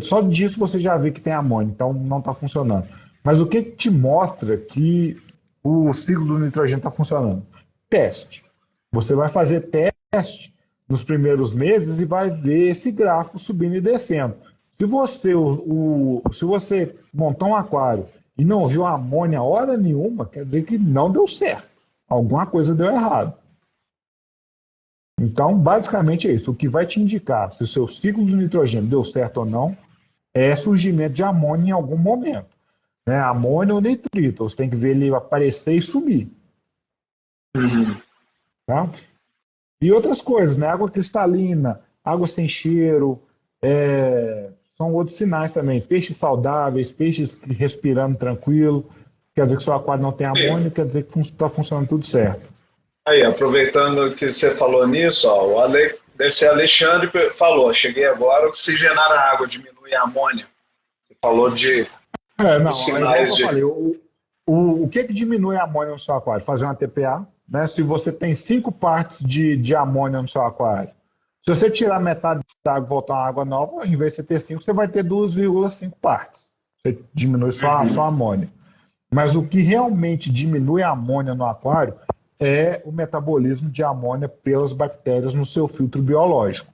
só disso você já vê que tem amônia, então não está funcionando. Mas o que te mostra que o ciclo do nitrogênio está funcionando? Teste. Você vai fazer teste nos primeiros meses e vai ver esse gráfico subindo e descendo. Se você montar um aquário e não viu amônia hora nenhuma, quer dizer que não deu certo. Alguma coisa deu errado. Então, basicamente é isso. O que vai te indicar se o seu ciclo do nitrogênio deu certo ou não é surgimento de amônia em algum momento. Né? Amônia ou nitrito. Você tem que ver ele aparecer e sumir. Tá? E outras coisas, né? Água cristalina, água sem cheiro, são outros sinais também. Peixes saudáveis, peixes respirando tranquilo. Quer dizer que seu aquário não tem amônia, quer dizer que está funcionando tudo certo. Aí, aproveitando que você falou nisso, ó, esse Alexandre falou, cheguei agora, oxigenar a água diminui a amônia. Você falou de sinais eu falei, o que diminui a amônia no seu aquário? Fazer uma TPA, né? Se você tem 5 partes de amônia no seu aquário, se você tirar metade da água e voltar uma água nova, em vez de você ter 5, você vai ter 2,5 partes. Você diminui só a amônia. Mas o que realmente diminui a amônia no aquário é o metabolismo de amônia pelas bactérias no seu filtro biológico.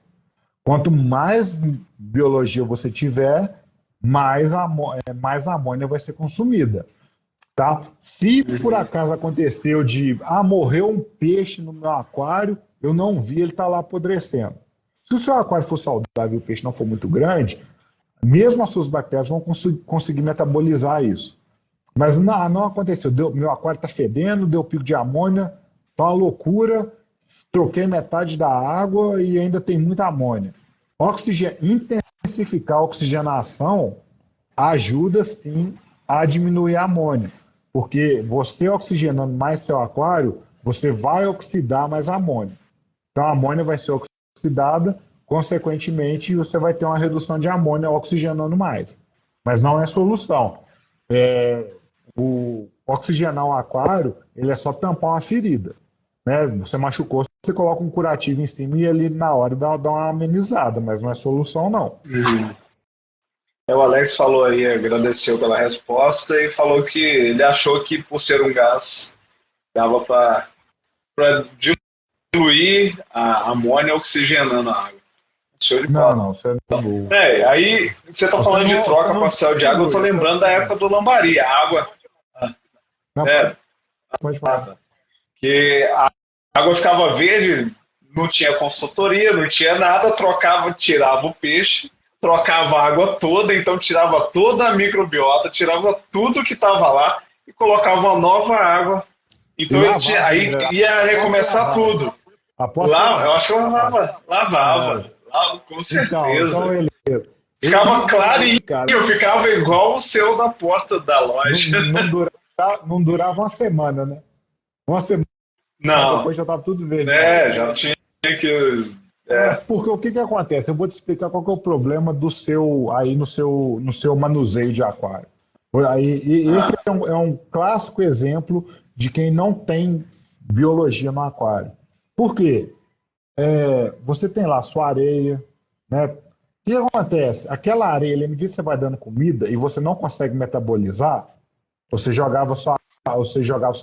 Quanto mais biologia você tiver, mais amônia vai ser consumida. Tá? Se por acaso aconteceu morreu um peixe no meu aquário, eu não vi, ele está lá apodrecendo. Se o seu aquário for saudável e o peixe não for muito grande, mesmo as suas bactérias vão conseguir metabolizar isso. Mas não aconteceu. Meu aquário está fedendo, deu pico de amônia, tá uma loucura, troquei metade da água e ainda tem muita amônia. Intensificar a oxigenação ajuda sim a diminuir a amônia. Porque você oxigenando mais seu aquário, você vai oxidar mais amônia. Então a amônia vai ser oxidada, consequentemente você vai ter uma redução de amônia oxigenando mais. Mas não é solução. O oxigenar o aquário, ele é só tampar uma ferida. Né? Você machucou, você coloca um curativo em cima e ali na hora dá uma amenizada, mas não é solução não. O Alex falou aí, agradeceu pela resposta e falou que ele achou que por ser um gás dava para diluir a amônia oxigenando a água. Show de bola. Não, você não é burro. Aí você está falando de troca parcial de água, eu estou lembrando da época do lambari, a água. Pode falar. Que a água ficava verde, não tinha consultoria, não tinha nada, tirava o peixe, trocava a água toda, então tirava toda a microbiota, tirava tudo que estava lá e colocava uma nova água. Então aí ia recomeçar tudo. Eu acho que eu lavava, com certeza. Então beleza. Ficava clarinho, ficava igual o seu da porta da loja. Não durava uma semana, né? Uma semana. Não. Depois já estava tudo verde. Já tinha que... Porque o que acontece? Eu vou te explicar qual que é o problema do seu aí no seu manuseio de aquário. Esse é um clássico exemplo de quem não tem biologia no aquário. Por quê? Você tem lá a sua areia, né? O que acontece? Aquela areia, à medida que você vai dando comida e você não consegue metabolizar, você jogava sua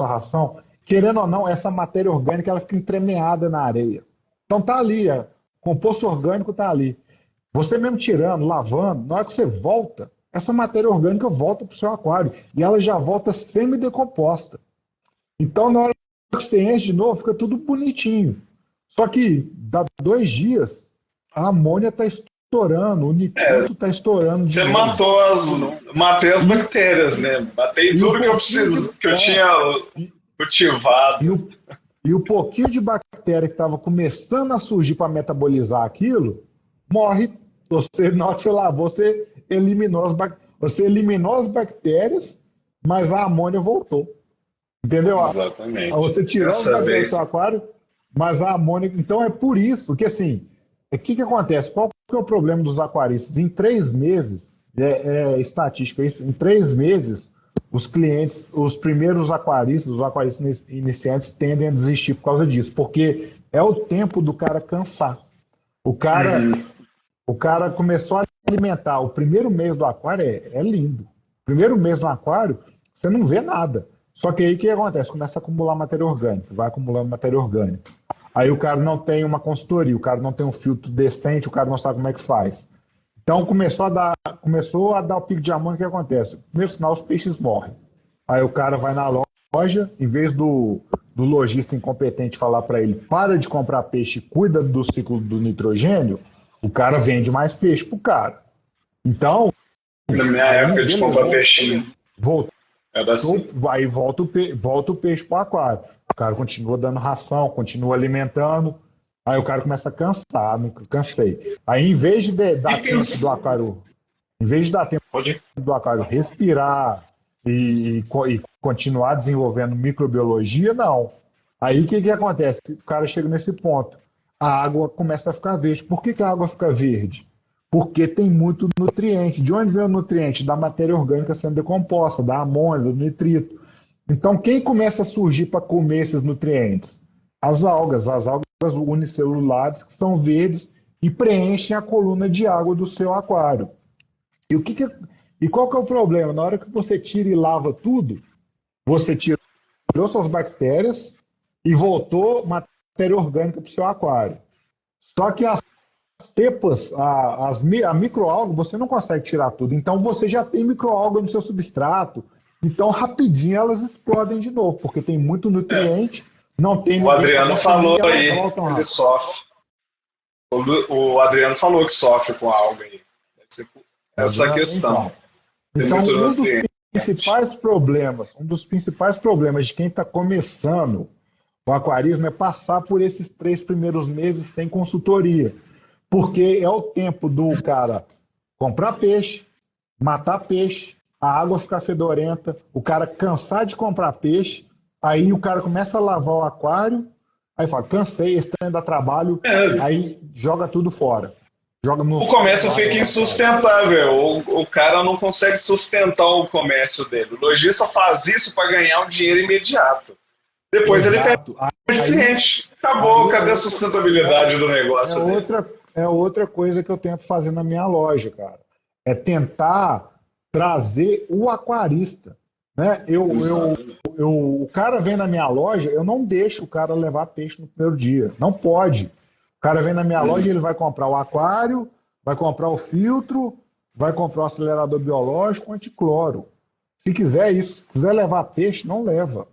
ração, querendo ou não, essa matéria orgânica ela fica entremeada na areia. Então tá ali, composto orgânico tá ali. Você mesmo tirando, lavando, na hora que você volta, essa matéria orgânica volta para o seu aquário e ela já volta semi-decomposta. Então, na hora que você enche de novo, fica tudo bonitinho. Só que, dá 2 dias, a amônia está estourando, o nitrito está estourando de Você novo. matei as bactérias, né? Matei E o tudo que eu pouquinho preciso, que eu tinha e, e cultivado. o, e o pouquinho de bactéria que estava começando a surgir para metabolizar aquilo, morre. Você, na hora que você lavou, você eliminou as bactérias, mas a amônia voltou. Entendeu? Exatamente. Você tirou as Dessa bactérias do vez. seu aquário, mas a amônia. Então é por isso que assim, o que acontece? Qual que é o problema dos aquaristas? Em 3 meses, estatística isso, em 3 meses, os clientes, os primeiros aquaristas, os aquaristas iniciantes tendem a desistir por causa disso, porque é o tempo do cara cansar. O cara, Uhum. o cara começou a alimentar. O primeiro mês do aquário é lindo. O primeiro mês do aquário, você não vê nada. Só que aí o que acontece? Começa a acumular matéria orgânica, vai acumulando matéria orgânica. Aí o cara não tem uma consultoria, o cara não tem um filtro decente, o cara não sabe como é que faz. Então começou a dar o pico de amônia, o que acontece? Primeiro sinal, os peixes morrem. Aí o cara vai na loja, em vez do lojista incompetente falar para ele, para de comprar peixe, cuida do ciclo do nitrogênio, o cara vende mais peixe pro cara. Então, Na minha aí, época de beleza, comprar peixinho, voltou, era assim. aí volta o peixe pro aquário. O cara continua dando ração, continua alimentando. Aí o cara começa a cansar, cansei. Aí, em vez de E dar tempo do pensa, aquário, em vez de dar tempo pode. do aquário respirar e continuar desenvolvendo microbiologia, não. Aí o que acontece? O cara chega nesse ponto. A água começa a ficar verde. Por que a água fica verde? Porque tem muito nutriente. De onde vem o nutriente? Da matéria orgânica sendo decomposta, da amônia, do nitrito. Então, quem começa a surgir para comer esses nutrientes? As algas unicelulares que são verdes e preenchem a coluna de água do seu aquário. E, qual que é o problema? Na hora que você tira e lava tudo, você tirou suas bactérias e voltou matéria orgânica para o seu aquário. Só que as cepas, a microalga, você não consegue tirar tudo. Então você já tem microalga no seu substrato. Então rapidinho elas explodem de novo, porque tem muito É, nutriente, não tem o ninguém para Adriano consumir falou e elas aí, voltam ele rápido. sofre. O Adriano falou que sofre com alga aí. Essa questão. Então, Tem então muito nutriente. um dos principais problemas de quem está começando o aquarismo é passar por esses 3 primeiros meses sem consultoria. Porque é o tempo do cara comprar peixe, matar peixe, a água ficar fedorenta, o cara cansar de comprar peixe, aí o cara começa a lavar o aquário, aí fala, cansei, esse trem dá trabalho, É, aí joga tudo fora. Joga no o comércio água fica do aquário. insustentável. O cara não consegue sustentar o comércio dele. O lojista faz isso para ganhar um dinheiro imediato. Depois ele perde Exato. o Aí, cliente. Acabou. aí Cadê a sustentabilidade do é negócio dele? outra, é outra coisa que eu tento fazer na minha loja, cara. É tentar trazer o aquarista, né? Exatamente. O cara vem na minha loja, eu não deixo o cara levar peixe no primeiro dia. Não pode. O cara vem na minha loja, ele vai comprar o aquário, vai comprar o filtro, vai comprar o acelerador biológico, o anticloro. Se quiser isso, se quiser levar peixe, não leva.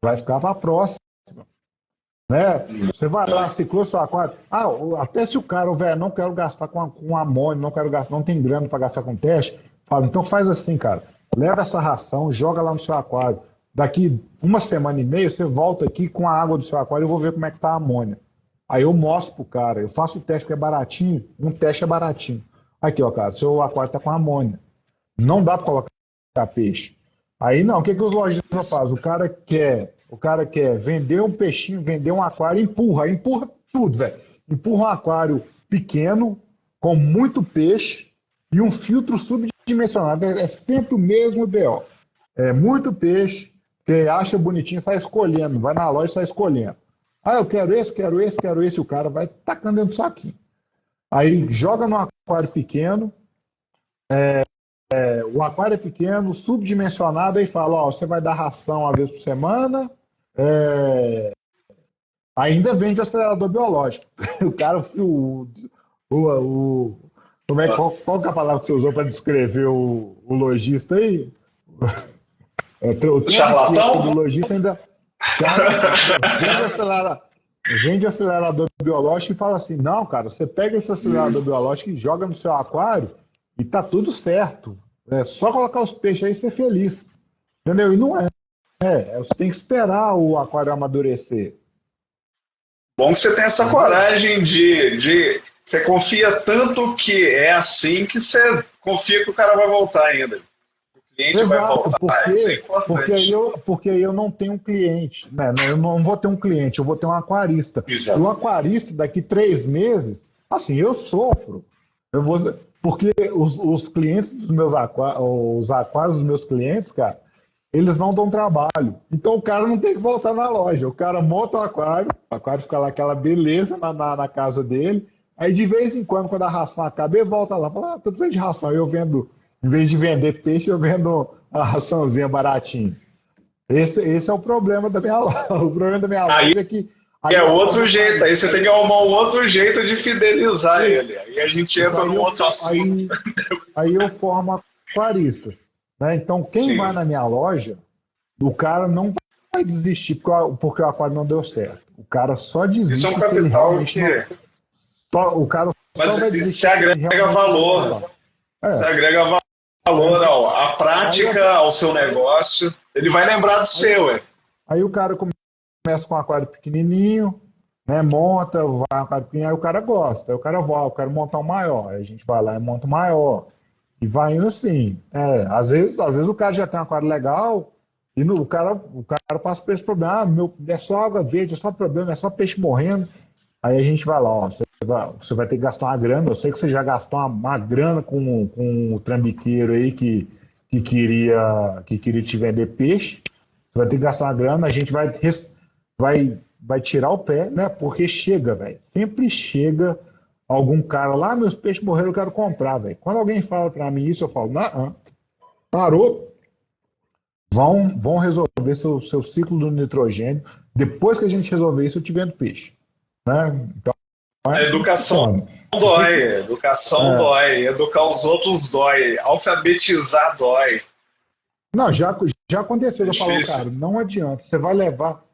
Vai ficar para a próxima. Né? Você vai lá, ciclou seu aquário. Ah, até se o cara, velho, não quero gastar com amônio, não quero gastar, não tem grana para gastar com teste, fala, então faz assim, cara. Leva essa ração, joga lá no seu aquário. Daqui 1 semana e meia, você volta aqui com a água do seu aquário e eu vou ver como é que tá a amônia. Aí eu mostro pro cara, eu faço o teste que é baratinho, um teste é baratinho. Aqui, ó, cara, seu aquário tá com amônia. Não dá para colocar peixe. Aí não, o que os lojistas fazem? O cara quer vender um peixinho, vender um aquário, empurra tudo, velho. Empurra um aquário pequeno, com muito peixe e um filtro subdimensionado. É sempre o mesmo BO. É muito peixe, que acha bonitinho, sai escolhendo, vai na loja e sai escolhendo. Ah, eu quero esse, quero esse, quero esse, o cara vai tacando dentro do saquinho. Aí joga no aquário pequeno, o aquário é pequeno, subdimensionado, aí fala, ó, você vai dar ração uma vez por semana, Ainda vende acelerador biológico. O cara, como é, qual que é a palavra que você usou para descrever o lojista aí? O trambiqueiro do Charlatão? lojista ainda charlatão, vende acelerador biológico e fala assim, não, cara, você pega esse acelerador biológico e joga no seu aquário e tá tudo certo. É só colocar os peixes aí e ser feliz. Entendeu? E não é. Você tem que esperar o aquário amadurecer. Bom que você tem essa coragem você confia tanto que é assim que você confia que o cara vai voltar ainda. O cliente vai Exato, voltar. Isso é porque aí eu não tenho um cliente, né? Eu não vou ter um cliente, eu vou ter um aquarista. E o Exato. aquarista, daqui 3 meses, assim, eu sofro. Porque os clientes dos meus os aquários dos meus clientes, cara, eles não dão trabalho. Então o cara não tem que voltar na loja. O cara monta o aquário fica lá aquela beleza na casa dele. Aí de vez em quando a ração acaba, ele volta lá, fala, tô precisando de ração. Aí eu vendo, em vez de vender peixe, eu vendo a raçãozinha baratinha. Esse é o problema da minha loja. O problema da minha Aí loja é que é aí outro jeito, aí você tem que arrumar um outro jeito de fidelizar ele. Aí a gente entra num outro assunto. aí eu formo aquaristas, né? Então, quem vai Sim. na minha loja, o cara não vai desistir porque o aquário não deu certo. O cara só Isso é desiste um se ele capital realmente não. que. O cara Mas só vai se desistir se ele agrega realmente não valor. gostar. Se É. agrega valor à Aí, prática, ao seu negócio. Ele vai lembrar do aí, seu, ué. aí o cara começa com um aquário pequenininho, né? Monta, vai um aquário pequenininho, aí o cara gosta. Aí o cara vai, eu quero montar um maior. Aí a gente vai lá e monta um maior. E vai indo assim. Às vezes o cara já tem um aquário legal e o cara passa por esse problema. É só água verde, é só problema, é só peixe morrendo. Aí a gente vai lá, ó, você vai ter que gastar uma grana. Eu sei que você já gastou uma grana com o trambiqueiro aí que queria te vender peixe. Você vai ter que gastar uma grana, a gente vai tirar o pé, né? Porque chega, velho. Sempre chega algum cara lá, meus peixes morreram, eu quero comprar, velho. Quando alguém fala pra mim isso, eu falo, não, parou, vão resolver seu ciclo do nitrogênio. Depois que a gente resolver isso, eu te vendo peixe, né? Então, A é assim que educação funciona. dói, educação É, dói, educar os outros dói, alfabetizar dói. não, já aconteceu, É eu falo, difícil. cara, não adianta, você vai levar.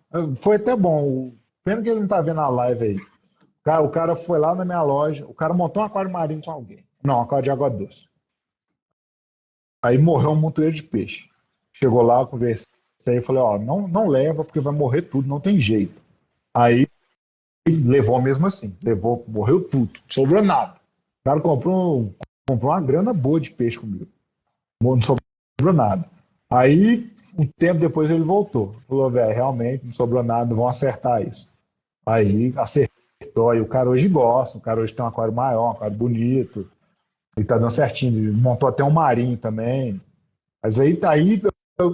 Foi até bom, pena que ele não tá vendo a live aí. Cara, o cara foi lá na minha loja, o cara montou um aquário marinho com alguém. Não, um aquário de água doce. Aí morreu um montoeiro de peixe. Chegou lá, eu conversei e falei, ó, não leva porque vai morrer tudo, não tem jeito. Aí levou mesmo assim, levou, morreu tudo, não sobrou nada. O cara comprou uma grana boa de peixe comigo, não sobrou nada. Aí, um tempo depois ele voltou, falou, velho, realmente não sobrou nada, vamos acertar isso. Aí acertou, aí o cara hoje gosta, o cara hoje tem um aquário maior, um aquário bonito, ele tá dando certinho, ele montou até um marinho também. Mas aí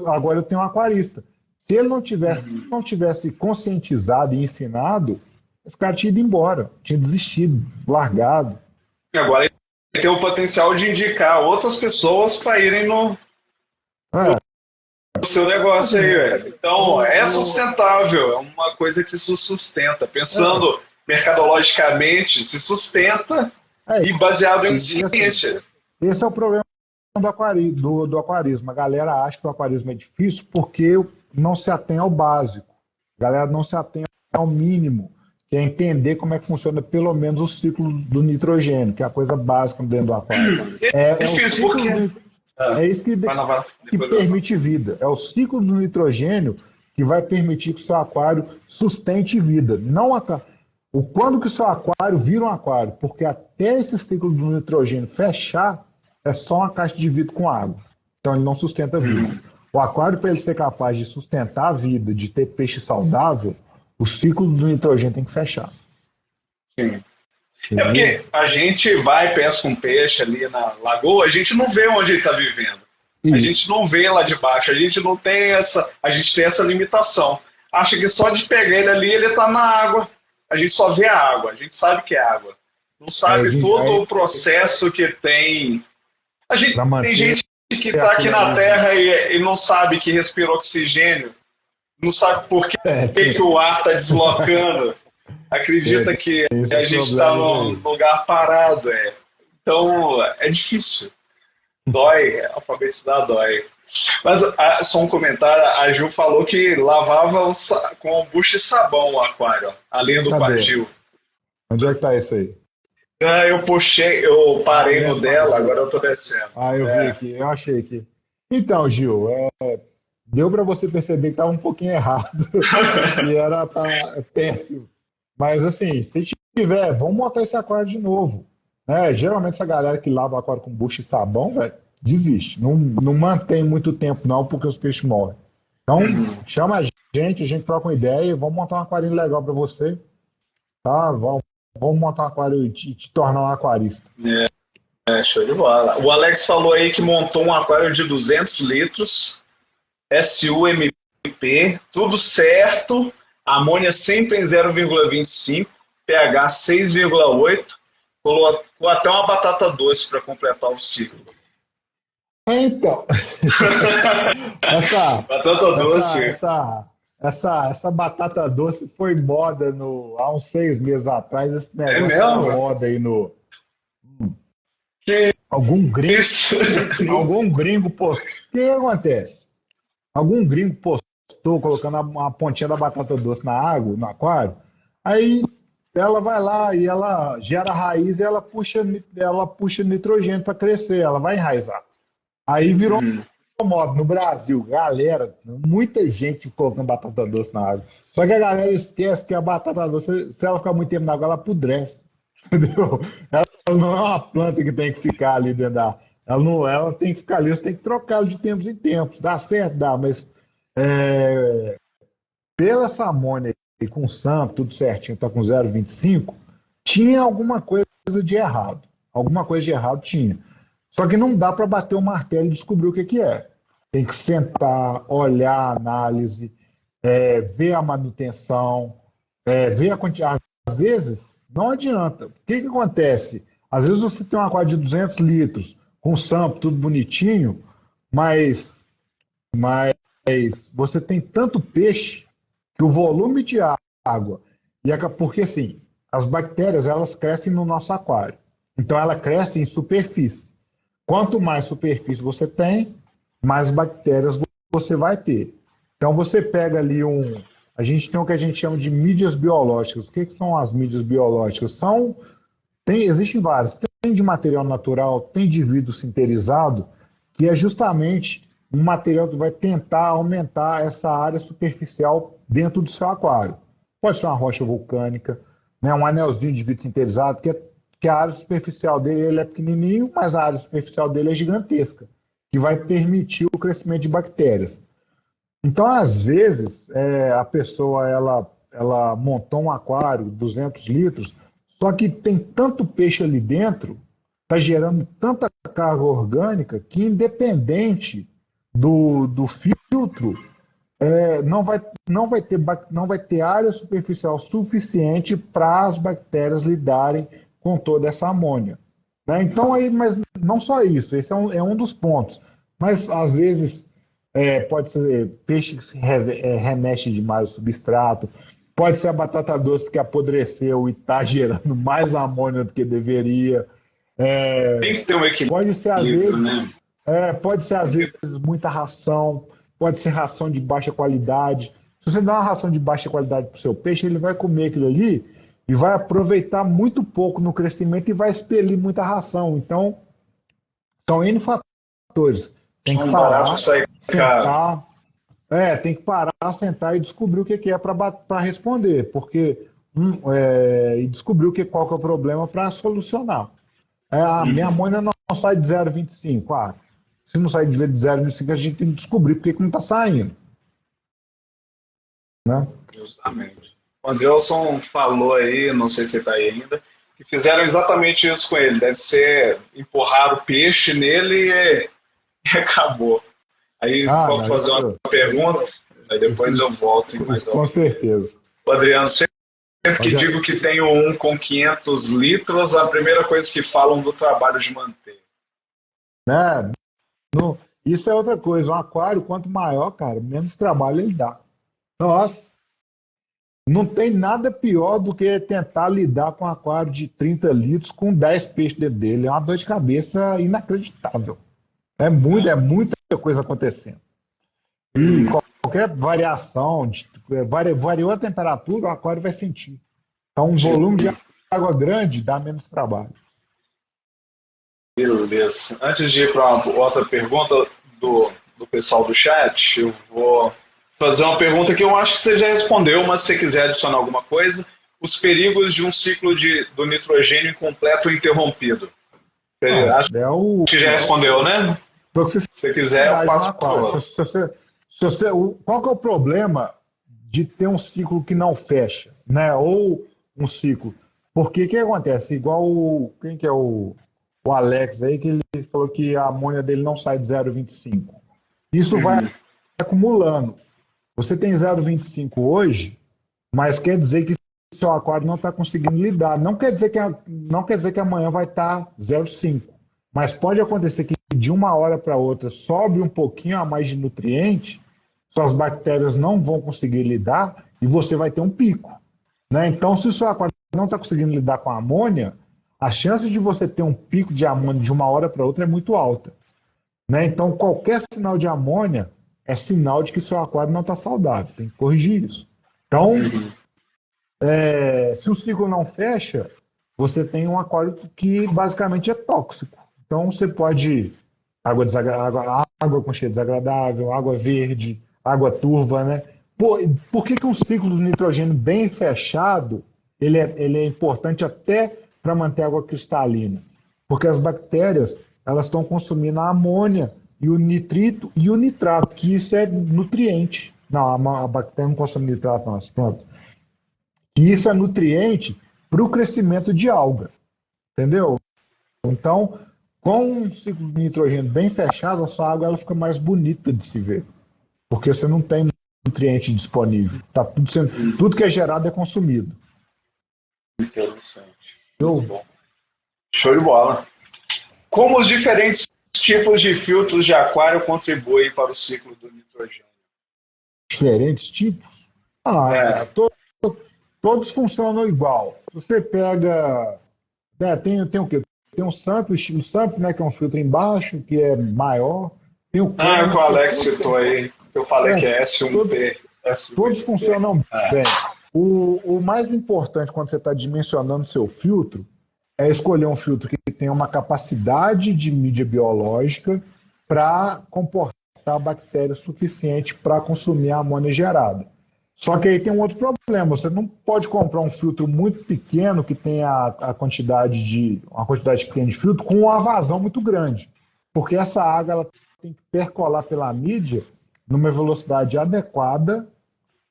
agora eu tenho um aquarista. Se ele não tivesse conscientizado e ensinado, esse cara tinha ido embora, tinha desistido, largado. Agora ele tem o potencial de indicar outras pessoas para irem no É, seu negócio aí, assim, velho. Então, é sustentável, é uma coisa que se sustenta. Pensando mercadologicamente, se sustenta é, e baseado em e assim, ciência. esse é o problema do aquarismo. A galera acha que o aquarismo é difícil porque não se atém ao básico. A galera não se atém ao mínimo, que é entender como é que funciona pelo menos o ciclo do nitrogênio, que é a coisa básica dentro do aquário. É É o difícil, ciclo porque. é isso Vai lá, vai lá. que Depois eu falo. permite vida. É o ciclo do nitrogênio que vai permitir que o seu aquário sustente vida. Não quando que o seu aquário vira um aquário, porque até esse ciclo do nitrogênio fechar, é só uma caixa de vidro com água. Então ele não sustenta a vida. O aquário, para ele ser capaz de sustentar a vida, de ter peixe saudável, o ciclo do nitrogênio tem que fechar. Sim. É Entendeu? porque a gente vai, pesca um peixe ali na lagoa, a gente não vê onde ele está vivendo. A Isso. gente não vê lá de baixo, a gente não tem essa. A gente tem essa limitação. Acha que só de pegar ele ali, ele está na água. A gente só vê a água, a gente sabe que é água. Não Aí, sabe todo o processo que tem. para Tem manter gente que está aqui aquilo na ali. Terra e não sabe que respira oxigênio. não sabe por que o ar está deslocando. Acredita que a gente está num lugar parado. Então, é difícil. Dói, alfabetizar dói. Mas só um comentário, a Gil falou que lavava com bucha e sabão o aquário, a linha do quartil. Onde é que tá isso aí? Eu puxei, eu parei no dela, agora eu tô descendo. Eu vi aqui, eu achei aqui. Então, Gil, deu para você perceber que estava um pouquinho errado e era péssimo. Mas assim, se tiver, vamos montar esse aquário de novo. Né? Geralmente essa galera que lava o aquário com bucha e sabão, velho, desiste. Não mantém muito tempo não, porque os peixes morrem. Então, chama a gente troca uma ideia e vamos montar um aquário legal para você. Tá? Vamos montar um aquário e te tornar um aquarista. Show de bola. O Alex falou aí que montou um aquário de 200 litros, SUMP, tudo certo, amônia sempre em 0,25, pH 6,8, colocou até uma batata doce para completar o ciclo. Então, essa batata doce foi moda há uns 6 meses atrás. Esse negócio foi moda aí no. Algum gringo postou. O que acontece? Algum gringo postou colocando uma pontinha da batata doce na água, no aquário. Aí ela vai lá e ela gera raiz e ela puxa nitrogênio para crescer, ela vai enraizar. Aí virou moda no Brasil, galera, muita gente colocando batata doce na água. Só que a galera esquece que a batata doce, se ela ficar muito tempo na água, ela apodrece. Entendeu? Ela não é uma planta que tem que ficar ali dentro da. Ela tem que ficar ali, você tem que trocá-la de tempos em tempos. Dá certo, dá, mas pela essa amônia aí, com SAMP, tudo certinho, tá com 0,25, tinha alguma coisa de errado. Alguma coisa de errado tinha. Só que não dá para bater o martelo e descobrir o que é. Tem que sentar, olhar a análise, ver a manutenção, ver a quantidade. Às vezes, não adianta. O que acontece? Às vezes você tem um aquário de 200 litros, com sampo, tudo bonitinho, mas você tem tanto peixe que o volume de água... Porque, assim, as bactérias, elas crescem no nosso aquário. Então, ela cresce em superfície. Quanto mais superfície você tem, mais bactérias você vai ter. Então você pega ali a gente tem o que a gente chama de mídias biológicas. O que são as mídias biológicas? Existem várias. Tem de material natural, tem de vidro sinterizado, que é justamente um material que vai tentar aumentar essa área superficial dentro do seu aquário. Pode ser uma rocha vulcânica, né, um anelzinho de vidro sinterizado, que a área superficial dele ele é pequenininho, mas a área superficial dele é gigantesca, que vai permitir o crescimento de bactérias. Então, às vezes, a pessoa ela montou um aquário, 200 litros, só que tem tanto peixe ali dentro, está gerando tanta carga orgânica, que independente do filtro, não vai ter área superficial suficiente para as bactérias lidarem com toda essa amônia. Né? Então, mas não só isso, esse é um dos pontos. Mas, às vezes, pode ser peixe que se remexe demais o substrato, pode ser a batata doce que apodreceu e está gerando mais amônia do que deveria. Tem que ter um equilíbrio, pode ser, às vezes, né? Pode ser, às vezes, muita ração, pode ser ração de baixa qualidade. Se você dá uma ração de baixa qualidade para o seu peixe, ele vai comer aquilo ali e vai aproveitar muito pouco no crescimento e vai expelir muita ração. Então, são N fatores. Tem que parar, sentar, tem que parar, sentar e descobrir o que é para responder, porque e descobrir qual que é o problema para solucionar. A minha amônia não sai de 0,25. Se não sair de 0,25, a gente tem que descobrir por que não está saindo. Né? Justamente. O Anderson falou aí, não sei se ele está aí ainda, que fizeram exatamente isso com ele. Deve ser empurrar o peixe nele e acabou. Aí vou fazer uma pergunta, aí depois eu volto em mais com certeza. O Adriano, sempre que digo que tenho um com 500 litros, a primeira coisa que falam do trabalho de manter. Isso é outra coisa. Um aquário, quanto maior, cara, menos trabalho ele dá. Nossa, não tem nada pior do que tentar lidar com um aquário de 30 litros com 10 peixes dentro dele. É uma dor de cabeça inacreditável. É muita coisa acontecendo. E qualquer variação, variou a temperatura, o aquário vai sentir. Então, um volume de água grande dá menos trabalho. Beleza. Antes de ir para outra pergunta do pessoal do chat, eu vou fazer uma pergunta que eu acho que você já respondeu, mas se você quiser adicionar alguma coisa. Os perigos de um ciclo do nitrogênio incompleto ou interrompido. Você acha que já respondeu, né? Se você quiser, eu passo para qual que é o problema de ter um ciclo que não fecha, né? Ou um ciclo? Porque o que acontece? Igual quem que é o Alex aí, que ele falou que a amônia dele não sai de 0,25. Isso vai acumulando. Você tem 0,25 hoje, mas quer dizer que seu aquário não está conseguindo lidar. Não quer dizer que amanhã vai estar 0,5. Mas pode acontecer que de uma hora para outra sobe um pouquinho a mais de nutriente, suas bactérias não vão conseguir lidar e você vai ter um pico, né? Então, se o seu aquário não está conseguindo lidar com a amônia, a chance de você ter um pico de amônia de uma hora para outra é muito alta, né? Então, qualquer sinal de amônia é sinal de que seu aquário não está saudável, tem que corrigir isso. Então, se o ciclo não fecha, você tem um aquário que basicamente é tóxico. Então, você pode água com cheiro desagradável, água verde, água turva, né? Por que um ciclo de nitrogênio bem fechado ele é importante até para manter a água cristalina? Porque as bactérias elas estão consumindo a amônia e o nitrito e o nitrato, que isso é nutriente. Não, a bactéria não consome nitrato, não. Pronto. E isso é nutriente para o crescimento de alga. Entendeu? Então, com um ciclo de nitrogênio bem fechado, a sua água ela fica mais bonita de se ver. Porque você não tem nutriente disponível. Tá tudo que é gerado é consumido. Interessante. Show de bola. Como os diferentes tipos de filtros de aquário contribuem para o ciclo do nitrogênio? Diferentes tipos? Todos funcionam igual. Se você pega... tem o quê? Tem um sample, estilo sample, né, que é um filtro embaixo, que é maior. Tem o que o Alex citou aí. Eu falei que é S1P. Todos funcionam bem. O mais importante quando você está dimensionando seu filtro é escolher um filtro que tenha uma capacidade de mídia biológica para comportar bactéria suficiente para consumir a amônia gerada. Só que aí tem um outro problema. Você não pode comprar um filtro muito pequeno que tenha uma quantidade pequena de filtro com uma vazão muito grande. Porque essa água ela tem que percolar pela mídia numa velocidade adequada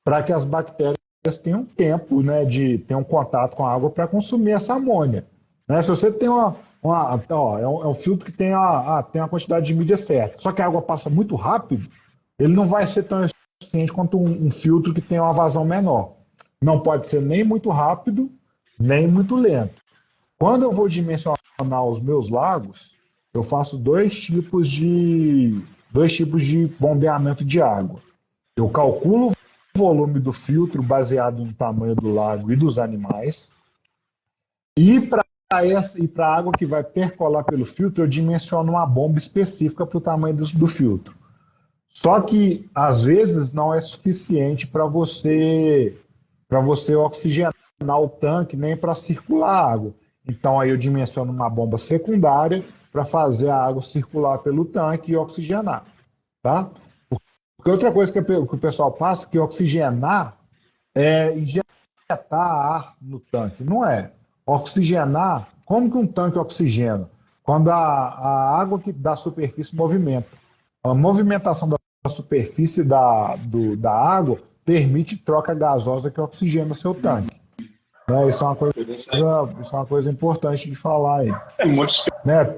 para que as bactérias tenham tempo, né, de ter um contato com a água para consumir essa amônia. Né? Se você tem é um filtro que tem a quantidade de mídia certa, só que a água passa muito rápido, ele não vai ser tão eficiente quanto um filtro que tem uma vazão menor. Não pode ser nem muito rápido, nem muito lento. Quando eu vou dimensionar os meus lagos, eu faço dois tipos de bombeamento de água. Eu calculo o volume do filtro baseado no tamanho do lago e dos animais. E para a água que vai percolar pelo filtro, eu dimensiono uma bomba específica para o tamanho do filtro. Só que, às vezes, não é suficiente para você oxigenar o tanque, nem para circular a água. Então, aí eu dimensiono uma bomba secundária para fazer a água circular pelo tanque e oxigenar. Tá? Porque outra coisa que o pessoal passa, que oxigenar é injetar ar no tanque. Não é. Oxigenar, como que um tanque oxigena? Quando a água da superfície movimenta. A movimentação da superfície da água permite troca gasosa que oxigena o seu tanque. Isso é uma coisa importante de falar aí. Muitos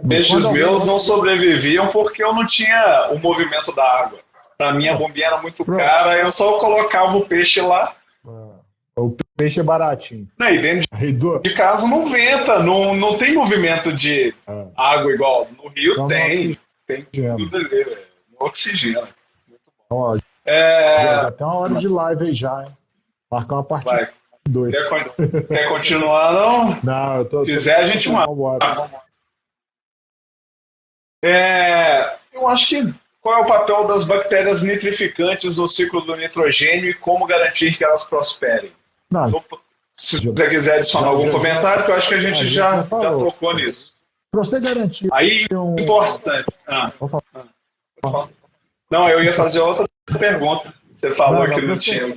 peixes meus não sobreviviam porque eu não tinha o movimento da água. Para mim a bombinha era muito cara, eu só colocava o peixe lá. O peixe é baratinho. E dentro de casa não venta, não tem movimento de água igual. No Rio então, tem tudo ali, no oxigênio. Já tem uma hora de live aí já, hein? Marcar uma partida Vai. 2. Quer continuar, não? Não, eu tô. Se quiser, a gente manda. Vambora. Eu acho que qual é o papel das bactérias nitrificantes no ciclo do nitrogênio e como garantir que elas prosperem? Não, Se você quiser adicionar algum comentário, que eu acho que a gente já tocou nisso. para você garantir Aí, importante. Não, eu ia fazer outra pergunta. Você falou que não tinha.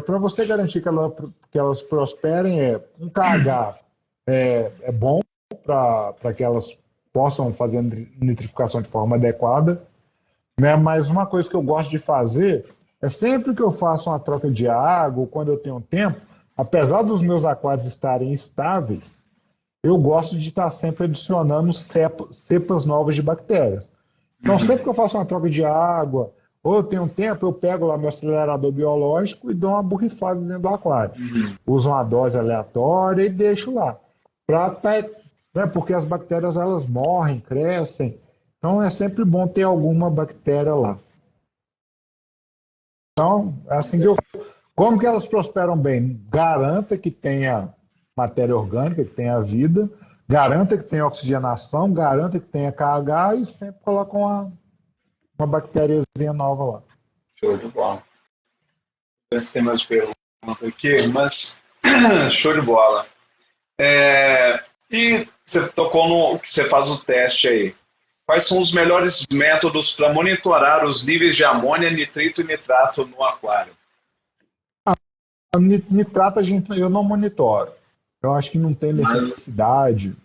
Para você garantir que elas prosperem, um KH é bom para que elas possam fazer a nitrificação de forma adequada, né? Mas uma coisa que eu gosto de fazer é sempre que eu faço uma troca de água, ou quando eu tenho tempo, apesar dos meus aquários estarem estáveis, eu gosto de estar sempre adicionando cepas novas de bactérias. Então, sempre que eu faço uma troca de água, ou eu tenho tempo, eu pego lá meu acelerador biológico e dou uma borrifada dentro do aquário. Uso uma dose aleatória e deixo lá. Porque as bactérias elas morrem, crescem. Então, é sempre bom ter alguma bactéria lá. Então, é assim que eu... Como que elas prosperam bem? Garanta que tenha matéria orgânica, que tenha vida, garanta que tenha oxigenação, garanta que tenha KH e sempre coloca uma bactériazinha nova lá. Show de bola. Não sei se tem mais perguntas aqui, mas show de bola. E você tocou no que você faz o teste aí. Quais são os melhores métodos para monitorar os níveis de amônia, nitrito e nitrato no aquário? Nitrato eu não monitoro. Eu acho que não tem necessidade.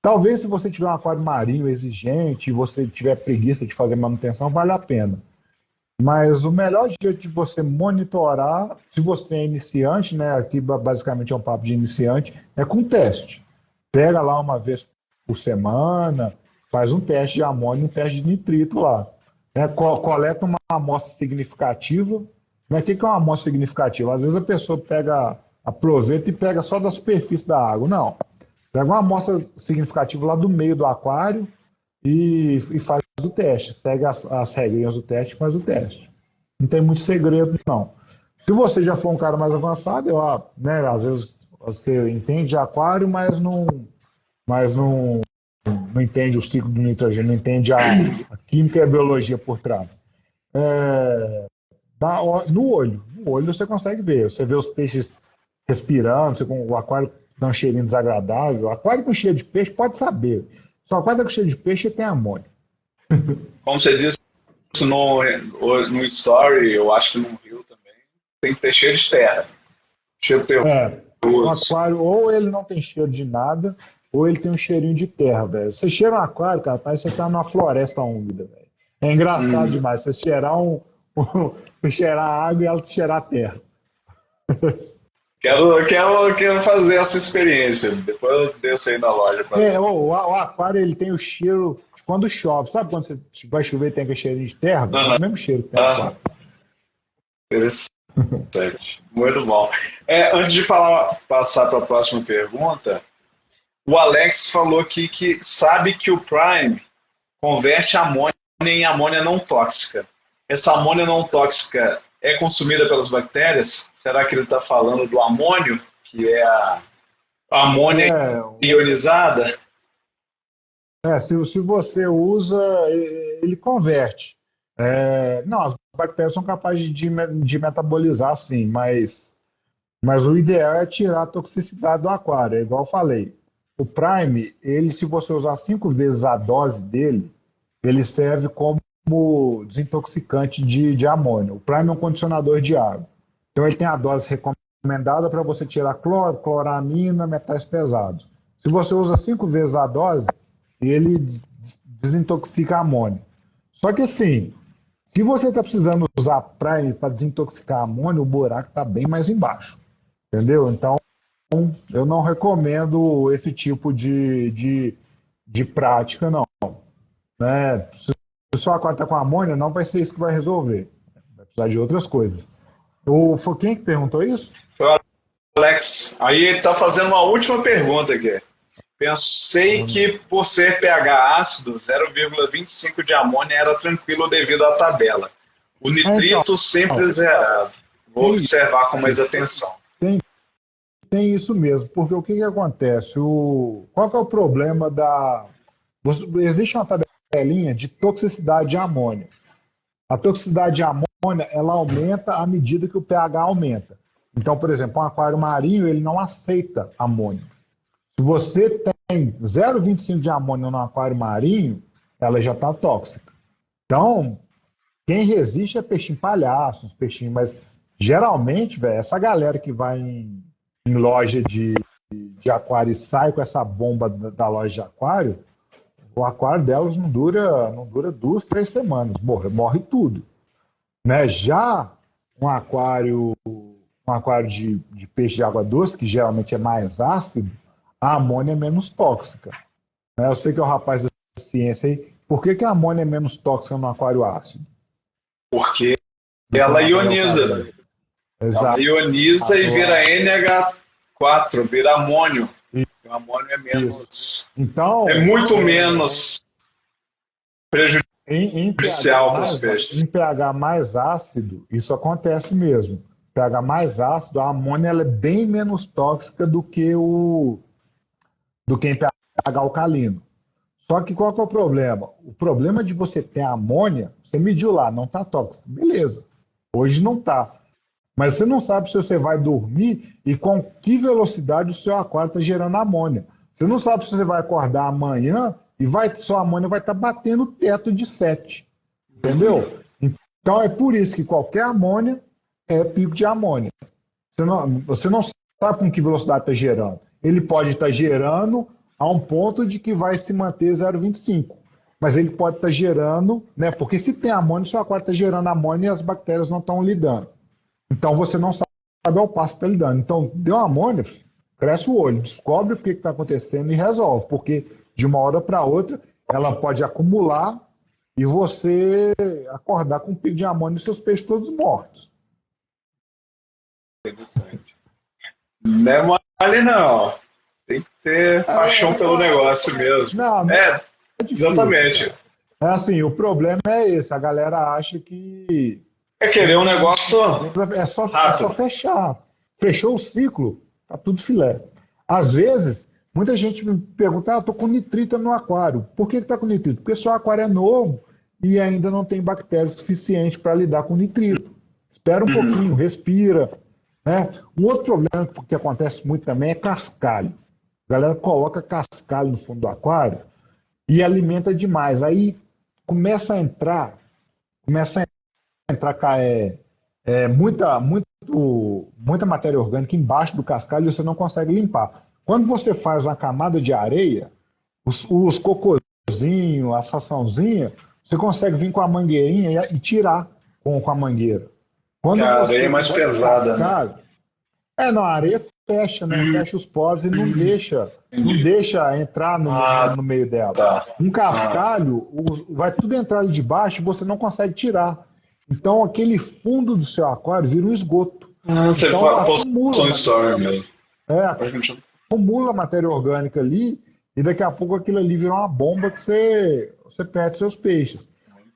Talvez se você tiver um aquário marinho exigente e você tiver preguiça de fazer manutenção, vale a pena. Mas o melhor jeito de você monitorar, se você é iniciante, né, aqui basicamente é um papo de iniciante, é com teste. Pega lá uma vez por semana, faz um teste de amônia, um teste de nitrito lá. Né, coleta uma amostra significativa. Mas o que é uma amostra significativa? Às vezes a pessoa aproveita e pega só da superfície da água. Não. Pega uma amostra significativa lá do meio do aquário e faz o teste. Segue as regrinhas do teste e faz o teste. Não tem muito segredo, não. Se você já for um cara mais avançado, né, às vezes você entende de aquário, mas não entende o ciclo do nitrogênio, não entende a química e a biologia por trás. No olho você consegue ver. Você vê os peixes respirando, o aquário dá um cheirinho desagradável. O aquário com cheiro de peixe pode saber. Se o aquário está com cheiro de peixe, tem amônia. Como você disse no story, eu acho que no Rio também, tem que ter cheiro de terra. Cheiro terroso. O aquário, ou ele não tem cheiro de nada, ou ele tem um cheirinho de terra, velho. Você cheira um aquário, cara, parece que você tá numa floresta úmida, velho. É engraçado demais. Você cheirar cheirar água e ela cheirar terra. Quero fazer essa experiência. Depois eu desço aí na loja. O aquário ele tem o cheiro de quando chove. Sabe quando você vai chover e tem aquele cheirinho de terra? É o mesmo cheiro que tem no aquário. Interessante. Muito bom. Antes de passar para a próxima pergunta, o Alex falou aqui que sabe que o Prime converte amônia em amônia não tóxica. Essa amônia não tóxica é consumida pelas bactérias? Será que ele está falando do amônio, que é a amônia ionizada? Se você usa, ele converte. Não, as bactérias são capazes de metabolizar, sim, mas o ideal é tirar a toxicidade do aquário, é igual eu falei. O Prime, se você usar 5 vezes a dose dele, ele serve como desintoxicante de amônia. O Prime é um condicionador de água. Então ele tem a dose recomendada para você tirar cloro, cloramina, metais pesados. Se você usa 5 vezes a dose, ele desintoxica a amônia. Só que assim, se você está precisando usar Prime para desintoxicar a amônia, o buraco está bem mais embaixo. Entendeu? Então, eu não recomendo esse tipo de prática, não. Né? Se o seu aquário está com amônia, não vai ser isso que vai resolver. Vai precisar de outras coisas. Foi quem que perguntou isso? Foi o Alex. Aí ele está fazendo uma última pergunta aqui. Pensei que por ser pH ácido, 0,25 de amônia era tranquilo devido à tabela. O nitrito sempre zerado. Vou observar com mais atenção. Tem isso mesmo, porque o que acontece? Qual que é o problema da... Existe uma tabelinha de toxicidade de amônia. A toxicidade de amônia, ela aumenta à medida que o pH aumenta. Então, por exemplo, um aquário marinho, ele não aceita amônia. Se você tem 0,25 de amônia no aquário marinho, ela já está tóxica. Então, quem resiste é peixinho palhaço, peixinhos, mas geralmente, velho, essa galera que vai em loja de aquário e sai com essa bomba da loja de aquário, o aquário delas não dura 2, 3 semanas, morre tudo. Né? Já um aquário de peixe de água doce, que geralmente é mais ácido, a amônia é menos tóxica. Né? Eu sei que é o rapaz da ciência aí. Por que a amônia é menos tóxica no aquário ácido? Porque ela ioniza. Exato. Ela ioniza e vira NH4, vira amônio. O amônio é menos. Então, é muito menos prejudicial para os peixes. Em pH mais ácido, isso acontece mesmo. pH mais ácido, a amônia ela é bem menos tóxica do que em pH alcalino. Só que qual que é o problema? O problema de você ter a amônia, você mediu lá, não está tóxico. Beleza, hoje não está. Mas você não sabe se você vai dormir e com que velocidade o seu aquário está gerando amônia. Você não sabe se você vai acordar amanhã e sua amônia vai estar batendo o teto de 7. Entendeu? Então é por isso que qualquer amônia é pico de amônia. Você não sabe com que velocidade está gerando. Ele pode estar gerando a um ponto de que vai se manter 0,25. Mas ele pode estar gerando, né? Porque se tem amônia, seu aquário está gerando amônia e as bactérias não estão lidando. Então você não sabe ao passo que está lidando. Então, deu amônia, cresce o olho, descobre o que está acontecendo e resolve. Porque de uma hora para outra, ela pode acumular e você acordar com um pico de amônia e seus peixes todos mortos. Interessante. Não é mole, não. Tem que ter paixão pelo negócio mesmo. Não, é difícil, exatamente. É assim, o problema é esse. A galera acha que... É querer um negócio é só fechar. Fechou o ciclo, tá tudo filé. Às vezes, muita gente me pergunta, tô com nitrito no aquário. Por que tá com nitrito? Porque seu aquário é novo e ainda não tem bactéria suficiente para lidar com nitrito. Espera um pouquinho, respira. Né? Um outro problema que acontece muito também é cascalho. A galera coloca cascalho no fundo do aquário e alimenta demais. Aí começa a entrar muita matéria orgânica embaixo do cascalho e você não consegue limpar. Quando você faz uma camada de areia, os cocôzinhos, a saçãozinha, você consegue vir com a mangueirinha e tirar com a mangueira. Quando a areia é mais pesada, cascalho, né? Não, a areia fecha, né? Fecha os poros e não deixa entrar no meio dela. Tá. Um cascalho, vai tudo entrar ali de baixo e você não consegue tirar. Então aquele fundo do seu aquário vira um esgoto. Você acumula história mesmo. Acumula matéria orgânica ali e daqui a pouco aquilo ali vira uma bomba que você perde seus peixes.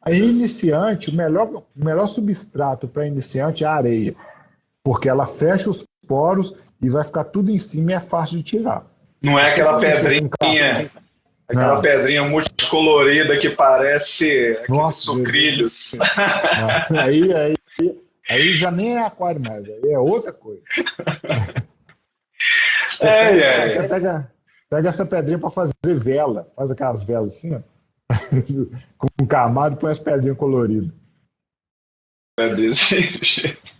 Aí, iniciante, o melhor substrato para iniciante é a areia, porque ela fecha os poros e vai ficar tudo em cima e é fácil de tirar. Não é aquela pedrinha multicolorida que parece aqueles sucrilhos. Aí já nem é aquário mais, aí é outra coisa. Pega essa pedrinha para fazer vela, faz aquelas velas assim, ó, com camada e põe as pedrinhas coloridas. É desse jeito.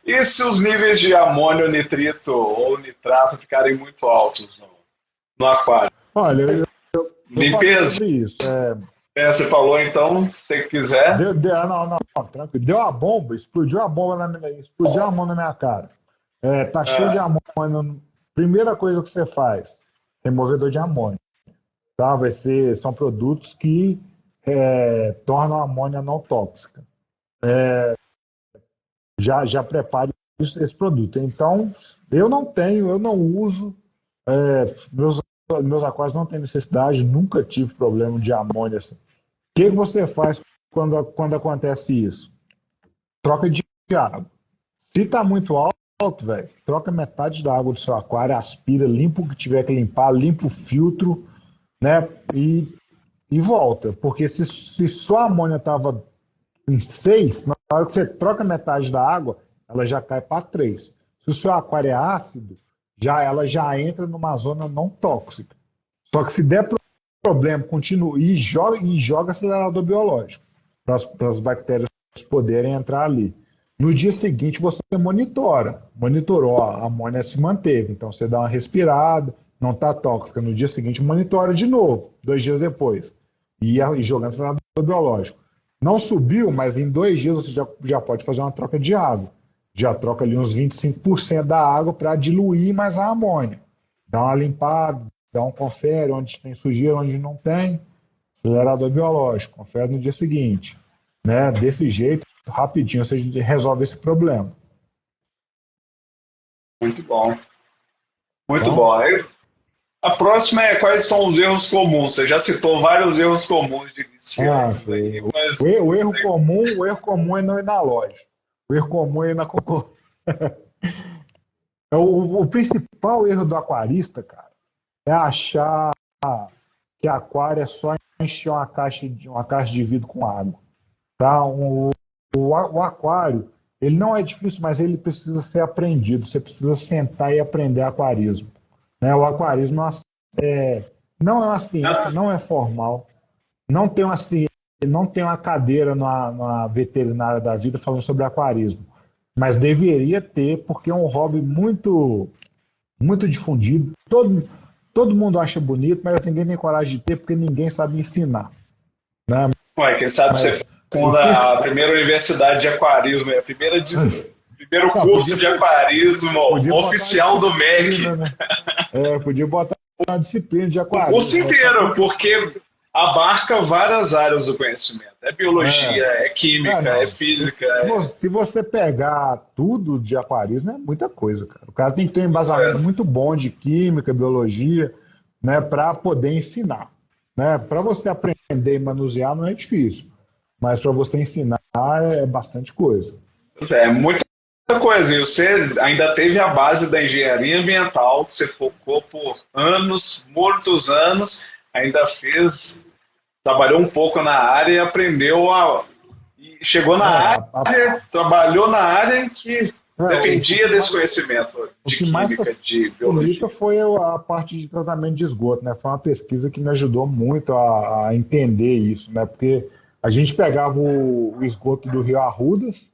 E se os níveis de amônio, nitrito ou nitrato ficarem muito altos no aquário? Olha, eu limpeza. Sobre isso. Você falou então, se você quiser. Não, tranquilo. Deu a bomba, explodiu a bomba na minha cara. Tá cheio de amônio. Primeira coisa que você faz, removedor de amônio. Tá? São produtos que tornam a amônia não tóxica. Já prepare esse produto. Então, eu não uso, meus aquários não têm necessidade, nunca tive problema de amônia. Assim. O que você faz quando acontece isso? Troca de água. Se está muito alto, velho, troca metade da água do seu aquário, aspira, limpa o que tiver que limpar, limpa o filtro, né? E volta. Porque se sua amônia estava em 6, na hora que você troca metade da água, ela já cai para 3. Se o seu aquário é ácido, ela já entra numa zona não tóxica. Só que se der problema, continua e joga acelerador biológico para as bactérias poderem entrar ali. No dia seguinte você monitorou, a amônia se manteve, então você dá uma respirada, não está tóxica. No dia seguinte monitora de novo, 2 dias depois, e jogando acelerador biológico. Não subiu, mas em 2 dias você já pode fazer uma troca de água. Já troca ali uns 25% da água para diluir mais a amônia. Dá uma limpada, dá um confere onde tem sujeira, onde não tem. Acelerador biológico, confere no dia seguinte. Né? Desse jeito, rapidinho, você resolve esse problema. Muito bom. Muito Então, bom. Aí, a próxima é quais são os erros comuns. Você já citou vários erros comuns de iniciantes aí, mas o erro comum é não ir na loja. O erro comum é ir na concorrência. O principal erro do aquarista, cara, é achar que aquário é só encher uma caixa de vidro com água. Tá? O aquário, ele não é difícil, mas ele precisa ser aprendido. Você precisa sentar e aprender aquarismo. Né? O aquarismo não é uma ciência, não é formal. Não tem uma cadeira na veterinária da vida falando sobre aquarismo. Mas deveria ter, porque é um hobby muito, muito difundido. Todo mundo acha bonito, mas ninguém tem coragem de ter, porque ninguém sabe ensinar. Né? Ué, quem sabe você funda a primeira universidade de aquarismo, o primeiro curso de aquarismo oficial do MEC. Né? Podia botar uma disciplina de O aquarismo. curso inteiro, porque abarca várias áreas do conhecimento. É biologia, é química, é física. Se você pegar tudo de aquarismo, é muita coisa, cara. O cara tem que ter um embasamento muito bom de química, biologia, né, para poder ensinar. Né? Para você aprender e manusear não é difícil, mas para você ensinar é bastante coisa. É muita coisa. E você ainda teve a base da engenharia ambiental, que você focou por anos, muitos anos, ainda trabalhou um pouco na área e aprendeu e chegou na área, trabalhou na área em que dependia desse conhecimento de química, de biologia. Foi a parte de tratamento de esgoto, né? Foi uma pesquisa que me ajudou muito a entender isso, né? Porque a gente pegava o esgoto do Rio Arrudas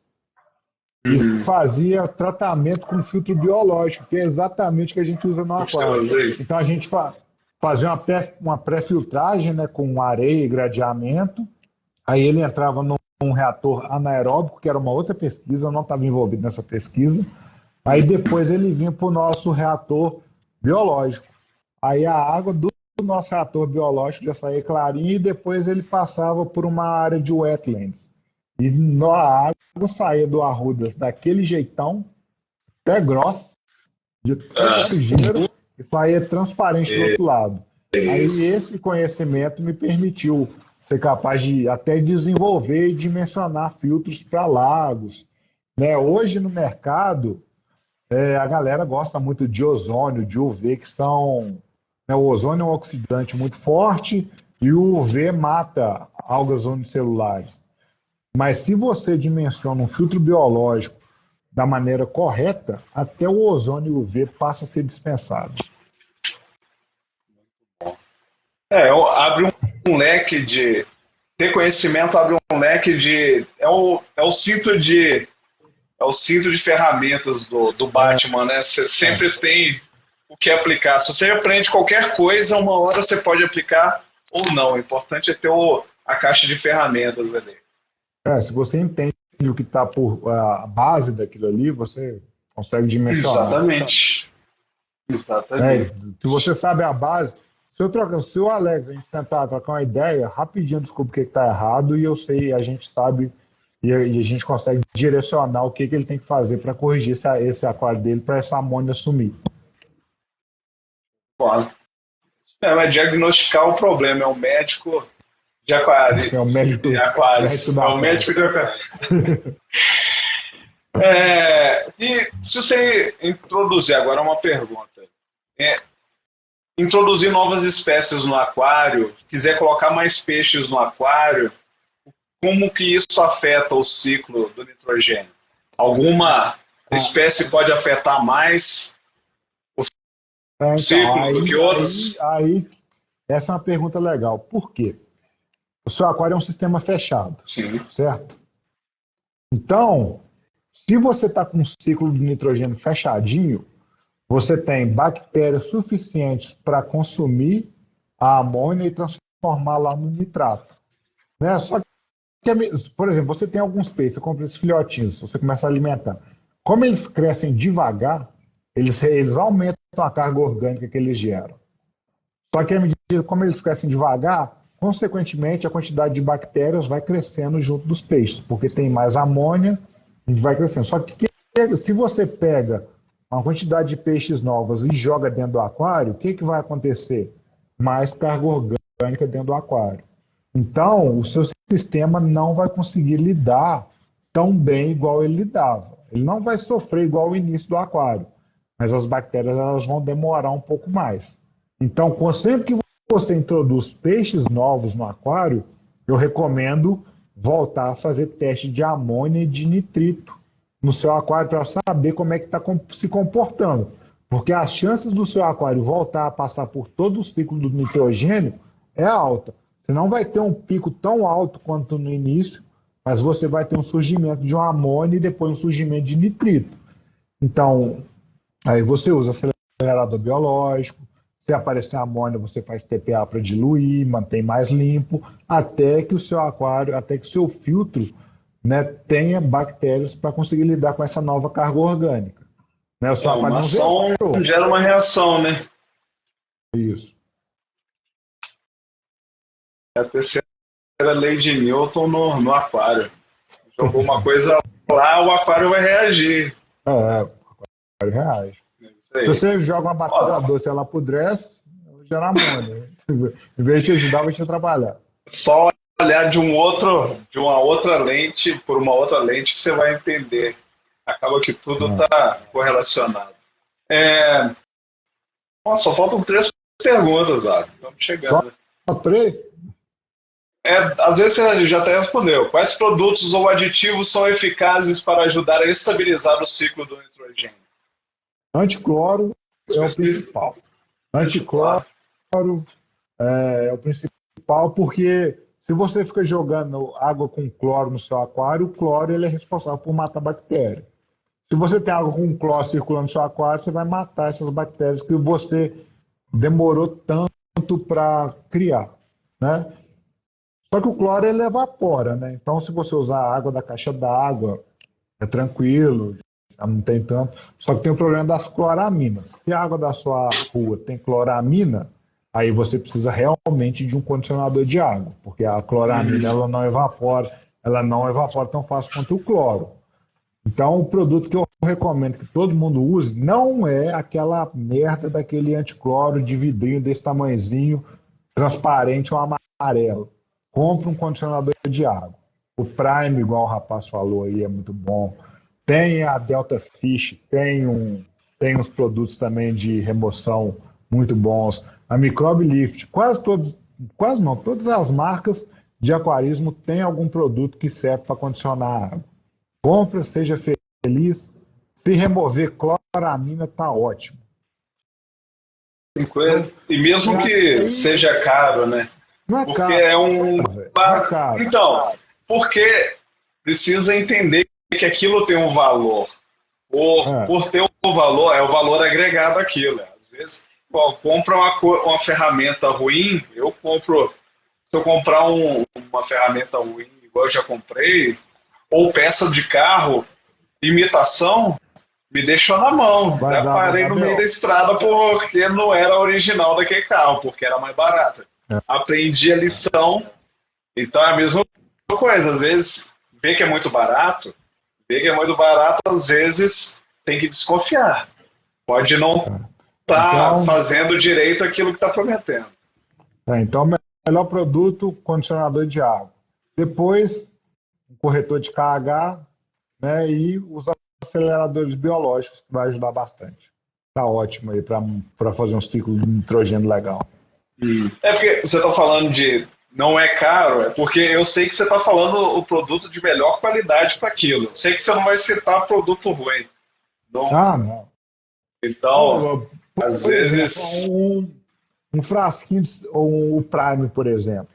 e fazia tratamento com filtro biológico, que é exatamente o que a gente usa no aquário. Então a gente fazia uma pré-filtragem, né, com areia e gradeamento, aí ele entrava num reator anaeróbico, que era uma outra pesquisa, eu não estava envolvido nessa pesquisa, aí depois ele vinha para o nosso reator biológico. Aí a água do nosso reator biológico já saía clarinha e depois ele passava por uma área de wetlands. E a água saía do Arrudas daquele jeitão, até grossa, de tanta sujeira, e saía transparente do outro lado. Aí esse conhecimento me permitiu ser capaz de até desenvolver e dimensionar filtros para lagos. Né? Hoje no mercado, a galera gosta muito de ozônio, de UV, que são... Né, o ozônio é um oxidante muito forte e o UV mata algas unicelulares. Mas se você dimensiona um filtro biológico da maneira correta, até o ozônio UV passa a ser dispensado. Abre um leque de... Ter conhecimento abre um leque de... É o cinto de ferramentas do Batman, né? Você sempre tem o que aplicar. Se você aprende qualquer coisa, uma hora você pode aplicar ou não. O importante é ter a caixa de ferramentas ali. Se você entende o que está por a base daquilo ali, você consegue dimensionar. Exatamente. Se você sabe a base, se o Alex, a gente sentar, trocar uma ideia, rapidinho eu descubro o que está errado e eu sei, a gente sabe e a gente consegue direcionar o que ele tem que fazer para corrigir esse aquário dele, para essa amônia sumir. Claro. É diagnosticar o problema, é o médico De aquário. É o médico, De aquários. médico É o médico de aquário. E se você introduzir agora uma pergunta. Introduzir novas espécies no aquário, quiser colocar mais peixes no aquário, como que isso afeta o ciclo do nitrogênio? Alguma espécie pode afetar mais o ciclo do que outras? Essa é uma pergunta legal. Por quê? O seu aquário é um sistema fechado, Sim. certo? Então, se você está com um ciclo de nitrogênio fechadinho, você tem bactérias suficientes para consumir a amônia e transformar lá no nitrato. Né? Só que, por exemplo, você tem alguns peixes, você compra esses filhotinhos, você começa a alimentar. Como eles crescem devagar, eles aumentam a carga orgânica que eles geram. Só que, à medida como eles crescem devagar, consequentemente, a quantidade de bactérias vai crescendo junto dos peixes, porque tem mais amônia e vai crescendo. Só que se você pega uma quantidade de peixes novos e joga dentro do aquário, o que vai acontecer? Mais carga orgânica dentro do aquário. Então, o seu sistema não vai conseguir lidar tão bem igual ele lidava. Ele não vai sofrer igual o início do aquário, mas as bactérias elas vão demorar um pouco mais. Então, sempre que você introduz peixes novos no aquário, eu recomendo voltar a fazer teste de amônia e de nitrito no seu aquário para saber como é que está se comportando. Porque as chances do seu aquário voltar a passar por todo o ciclo do nitrogênio é alta. Você não vai ter um pico tão alto quanto no início, mas você vai ter um surgimento de uma amônia e depois um surgimento de nitrito. Então, aí você usa acelerador biológico, se aparecer amônia, você faz TPA para diluir, mantém mais limpo, até que o seu aquário, até que o seu filtro, né, tenha bactérias para conseguir lidar com essa nova carga orgânica. Né? O seu aquário uma ação gera uma reação, né? Isso. É a terceira lei de Newton no aquário. Jogou uma coisa lá, o aquário vai reagir. O aquário reage. Se você joga uma bactéria doce e ela apodrece, gera amônia. Em vez de te ajudar, vai te atrapalhar. Só olhar de uma outra lente, por uma outra lente, que você vai entender. Acaba que tudo está correlacionado. Nossa, só faltam 3 perguntas, Zago. Estamos chegando. Só 3? Às vezes você já até respondeu. Quais produtos ou aditivos são eficazes para ajudar a estabilizar o ciclo do nitrogênio? Anticloro é o principal. Anticloro é o principal porque se você fica jogando água com cloro no seu aquário, o cloro ele é responsável por matar bactéria. Se você tem água com cloro circulando no seu aquário, você vai matar essas bactérias que você demorou tanto para criar, né? Só que o cloro ele evapora, né? Então, se você usar a água da caixa d'água, é tranquilo, já não tem tanto. Só que tem o problema das cloraminas. Se a água da sua rua tem cloramina, aí você precisa realmente de um condicionador de água, porque a cloramina ela não evapora tão fácil quanto o cloro. Então, o produto que eu recomendo que todo mundo use não é aquela merda daquele anticloro de vidrinho desse tamanhozinho, transparente ou amarelo. Compre um condicionador de água. O Prime, igual o rapaz falou aí, é muito bom. Tem a Delta Fish, tem uns produtos também de remoção muito bons. A Microbe Lift, todas as marcas de aquarismo têm algum produto que serve para condicionar a água. Compre, seja feliz. Se remover cloramina, tá ótimo. E mesmo que seja caro, né? Não é porque caro, é um. Não é caro. Então, porque precisa entender que aquilo tem um valor. Por ter um valor, é o valor agregado àquilo. Às vezes, compra uma ferramenta ruim, se eu comprar uma ferramenta ruim, igual eu já comprei, ou peça de carro, imitação, me deixou na mão. Já parei no meio da estrada porque não era original daquele carro, porque era mais barato. Aprendi a lição, então é a mesma coisa. Às vezes, vê que é muito barato, às vezes tem que desconfiar. Pode não estar fazendo direito aquilo que está prometendo. Então, melhor produto, condicionador de água. Depois, um corretor de KH, né, e os aceleradores biológicos, que vai ajudar bastante. Tá ótimo aí para fazer um ciclo de nitrogênio legal. É porque você está falando de não é caro, é porque eu sei que você está falando o produto de melhor qualidade para aquilo. Eu sei que você não vai citar produto ruim. Não. Então, às por vezes. Exemplo, um frasquinho, ou o Prime, por exemplo.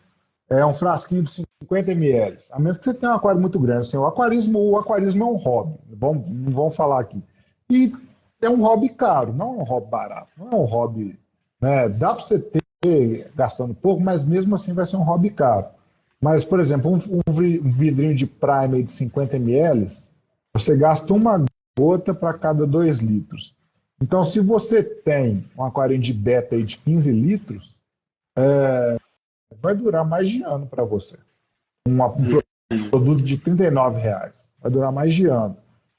É um frasquinho de 50 ml. A menos que você tenha um aquário muito grande. Assim, o aquarismo é um hobby. Não vamos falar aqui. E é um hobby caro, não é um hobby barato. Não é um hobby. Né, dá para você ter gastando pouco, mas mesmo assim vai ser um hobby caro. Mas, por exemplo, um vidrinho de Prime de 50 ml, você gasta uma gota para cada 2 litros. Então, se você tem um aquário de beta aí de 15 litros, vai durar mais de ano para você. Um produto de R$ 39 vai durar mais de ano.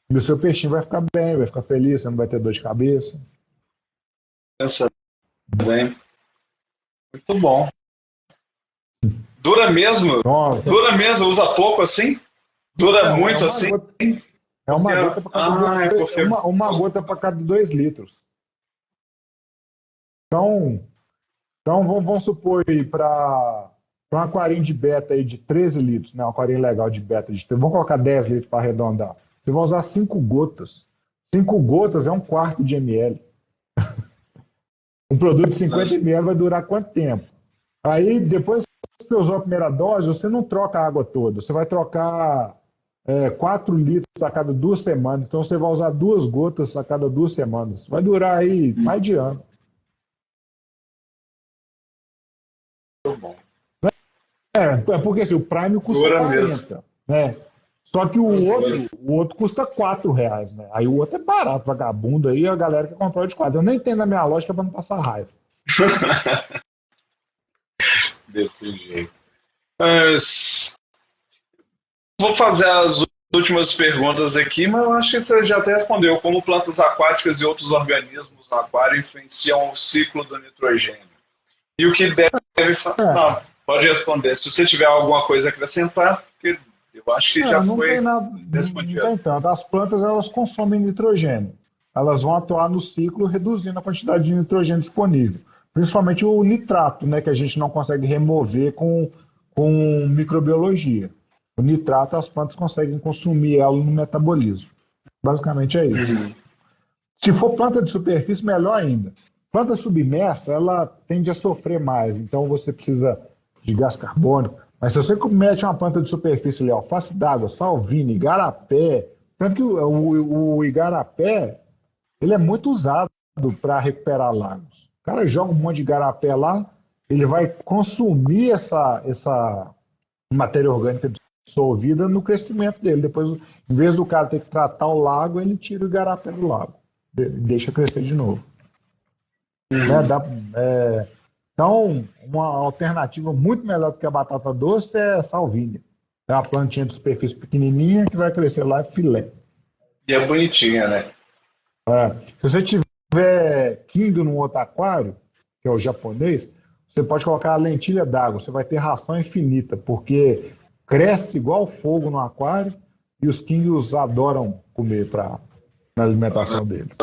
E o seu peixinho vai ficar bem, vai ficar feliz, você não vai ter dor de cabeça. Pensa bem. Muito bom. Dura mesmo? Dura mesmo? Usa pouco assim? Dura muito assim? É uma gota para cada, uma gota para cada 2 litros. Então vamos supor aí para um aquarinho de beta aí de 13 litros, né? Um aquarinho legal de beta de 13, vamos colocar 10 litros para arredondar. Você vai usar 5 gotas. 5 gotas é 1/4 de ml. Um produto de 50 ml vai durar quanto tempo? Aí, depois que você usou a primeira dose, você não troca a água toda. Você vai trocar 4 litros a cada 2 semanas. Então, você vai usar 2 gotas a cada 2 semanas. Vai durar aí mais de ano. Muito bom. Porque assim, o Prime custa Dura 40, mesmo. né? Só que o outro custa R$ 4, né? Aí o outro é barato, vagabundo, aí a galera que comprou de 4. Eu nem tenho na minha lógica para não passar raiva. Desse jeito. Mas... Vou fazer as últimas perguntas aqui, mas eu acho que você já até respondeu. Como plantas aquáticas e outros organismos no aquário influenciam o ciclo do nitrogênio? E o que deve fazer? Não, pode responder. Se você tiver alguma coisa a acrescentar, porque eu acho que já não foi tem nada, respondido. Não tem tanto. As plantas, elas consomem nitrogênio. Elas vão atuar no ciclo reduzindo a quantidade de nitrogênio disponível. Principalmente o nitrato, né, que a gente não consegue remover com microbiologia. O nitrato, as plantas conseguem consumir ela no metabolismo. Basicamente é isso. Se for planta de superfície, melhor ainda. Planta submersa, ela tende a sofrer mais, então você precisa de gás carbônico. Mas se você mete uma planta de superfície ali, alface d'água, salvina, igarapé, tanto que o igarapé, ele é muito usado para recuperar lagos. O cara joga um monte de igarapé lá, ele vai consumir essa matéria orgânica dissolvida no crescimento dele. Depois, em vez do cara ter que tratar o lago, ele tira o igarapé do lago, deixa crescer de novo. Então, uma alternativa muito melhor do que a batata doce é a salvínia. É uma plantinha de superfície pequenininha que vai crescer lá, é filé. E é bonitinha, né? Se você tiver king no outro aquário, que é o japonês, você pode colocar a lentilha d'água, você vai ter ração infinita, porque cresce igual fogo no aquário e os kings adoram comer na alimentação deles.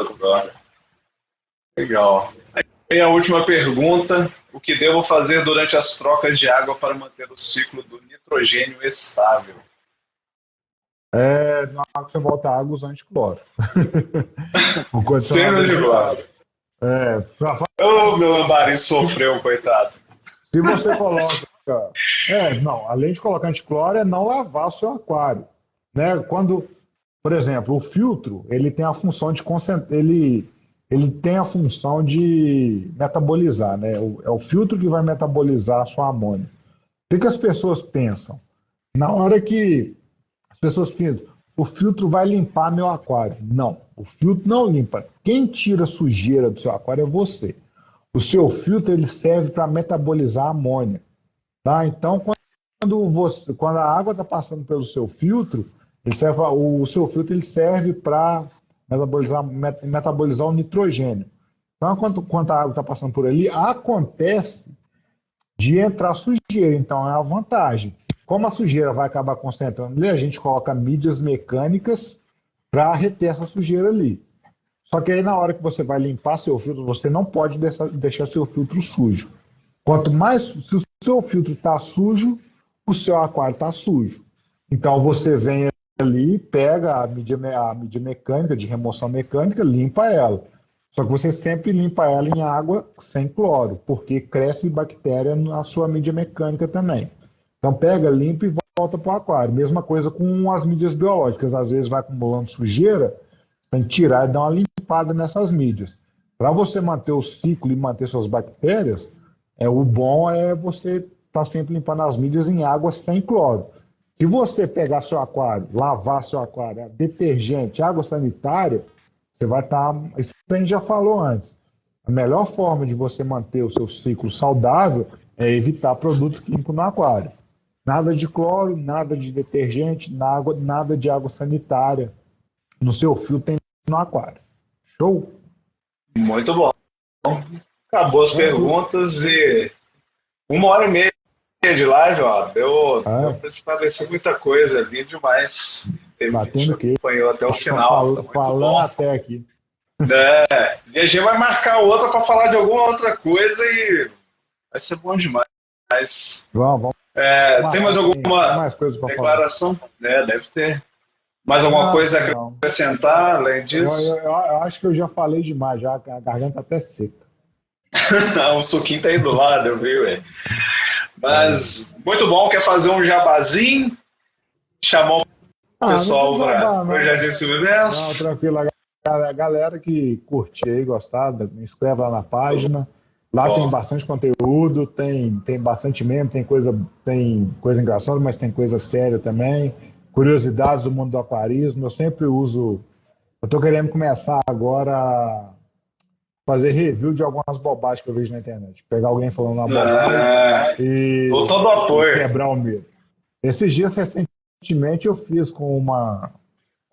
Legal. E a última pergunta: o que devo fazer durante as trocas de água para manter o ciclo do nitrogênio estável? Na água você volta a água usando anticloro. Sempre de cloro. Meu lambari sofreu, coitado. Se você coloca... além de colocar anticloro, é não lavar o seu aquário. Né? Quando, por exemplo, o filtro, ele tem a função de ele tem a função de metabolizar, né? É o filtro que vai metabolizar a sua amônia. O que as pessoas pensam? Na hora que as pessoas pensam, o filtro vai limpar meu aquário. Não, o filtro não limpa. Quem tira a sujeira do seu aquário é você. O seu filtro ele serve para metabolizar a amônia. Tá? Então, quando a água está passando pelo seu filtro, o seu filtro ele serve para metabolizar o nitrogênio. Então, quando a água está passando por ali, acontece de entrar sujeira. Então é a vantagem. Como a sujeira vai acabar concentrando ali, a gente coloca mídias mecânicas para reter essa sujeira ali. Só que aí na hora que você vai limpar seu filtro, você não pode deixar seu filtro sujo. Quanto mais, se o seu filtro está sujo, o seu aquário está sujo. Então você vem ali, pega a mídia mecânica, de remoção mecânica, limpa ela. Só que você sempre limpa ela em água sem cloro, porque cresce bactéria na sua mídia mecânica também. Então pega, limpa e volta para o aquário. Mesma coisa com as mídias biológicas. Às vezes vai acumulando sujeira, tem que tirar e dar uma limpada nessas mídias. Para você manter o ciclo e manter suas bactérias, o bom é você estar sempre limpando as mídias em água sem cloro. Se você pegar seu aquário, lavar seu aquário, detergente, água sanitária, você vai estar... Isso a gente já falou antes. A melhor forma de você manter o seu ciclo saudável é evitar produto químico no aquário. Nada de cloro, nada de detergente, nada de água sanitária no seu filtro no aquário. Show? Muito bom. Acabou as perguntas e 1h30 de live, ó. Deu para esclarecer muita coisa, vi demais. Teve Batendo gente que acompanhou até o final. Tá muito falando bom. até aqui. E a gente vai marcar outra para falar de alguma outra coisa e vai ser bom demais. Vamos. Tem mais alguma mais coisa pra declaração? Deve ter. Mais alguma coisa a acrescentar além disso? Eu acho que eu já falei demais, já a garganta até seca. O suquinho tá aí do lado, eu vi, ué. Mas, muito bom. Quer fazer um jabazinho? Chamar o pessoal para o Jardim Submerso? Não, tranquilo. A galera que curte aí, gostar, me inscreve lá na página. Lá tem bastante conteúdo, tem bastante meme, tem coisa engraçada, mas tem coisa séria também. Curiosidades do mundo do aquarismo. Eu sempre uso... Eu tô querendo começar agora a fazer review de algumas bobagens que eu vejo na internet. Pegar alguém falando uma bobagem e todo apoio. Quebrar o medo. Esses dias, recentemente, eu fiz com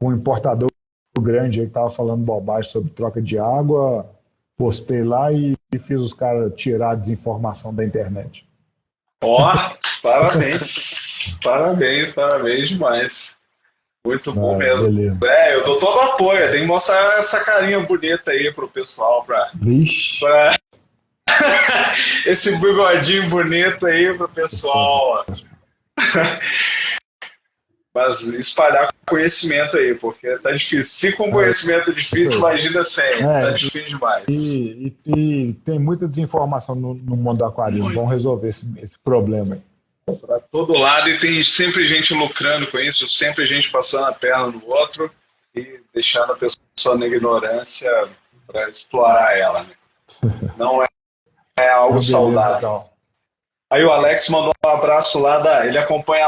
um importador grande aí que tava falando bobagem sobre troca de água. Postei lá e fiz os caras tirar a desinformação da internet. Parabéns. Parabéns demais. Muito bom mesmo. Beleza. Eu dou todo apoio. Tem que mostrar essa carinha bonita aí pro pessoal. Esse bigodinho bonito aí pro pessoal. Mas espalhar conhecimento aí, porque tá difícil. Se com conhecimento é difícil, imagina sem. Tá difícil demais. E tem muita desinformação no mundo do aquarismo. Vamos resolver esse problema aí. Para todo lado, e tem sempre gente lucrando com isso, sempre gente passando a perna no outro e deixando a pessoa na ignorância para explorar ela. Né? Não é algo saudável. Aí o Alex mandou um abraço lá ele acompanha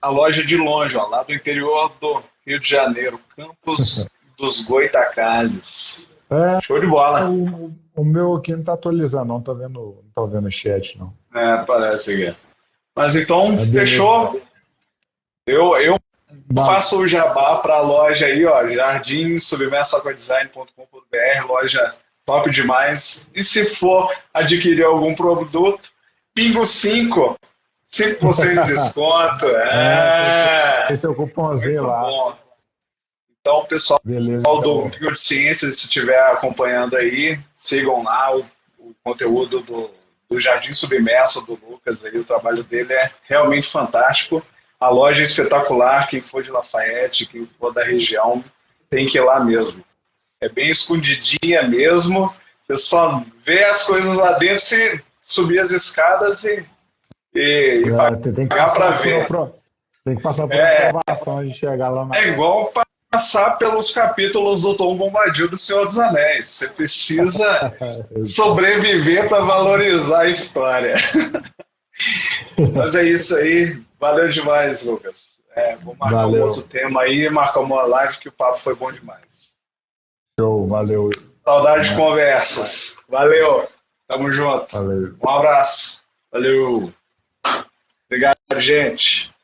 a loja de longe, ó, lá do interior do Rio de Janeiro, Campos dos Goitacazes. Show de bola. O meu aqui não está atualizando, não tô vendo o chat, não. Parece que é. Mas então, fechou. Eu faço o jabá para a loja aí, ó, jardinsubmersoaquadesign.com.br, loja top demais. E se for adquirir algum produto, pingo 5% de desconto. Esse é o cupomzinho lá. Bom. Então, pessoal, beleza, do Pingo de Ciências, se estiver acompanhando aí, sigam lá o conteúdo do Jardim Submerso, do Lucas, aí, o trabalho dele é realmente fantástico. A loja é espetacular, quem for de Lafayette, quem for da região, tem que ir lá mesmo. É bem escondidinha mesmo, você só vê as coisas lá dentro, se subir as escadas e pagar para ver. Tem que passar por uma aprovação de chegar lá na... É igual passar pelos capítulos do Tom Bombadil do Senhor dos Anéis. Você precisa sobreviver para valorizar a história. Mas é isso aí. Valeu demais, Lucas. Vou marcar um outro tema aí, marcar uma live que o papo foi bom demais. Show, valeu. Saudade de conversas. Valeu. Tamo junto. Valeu. Um abraço. Valeu. Obrigado, gente.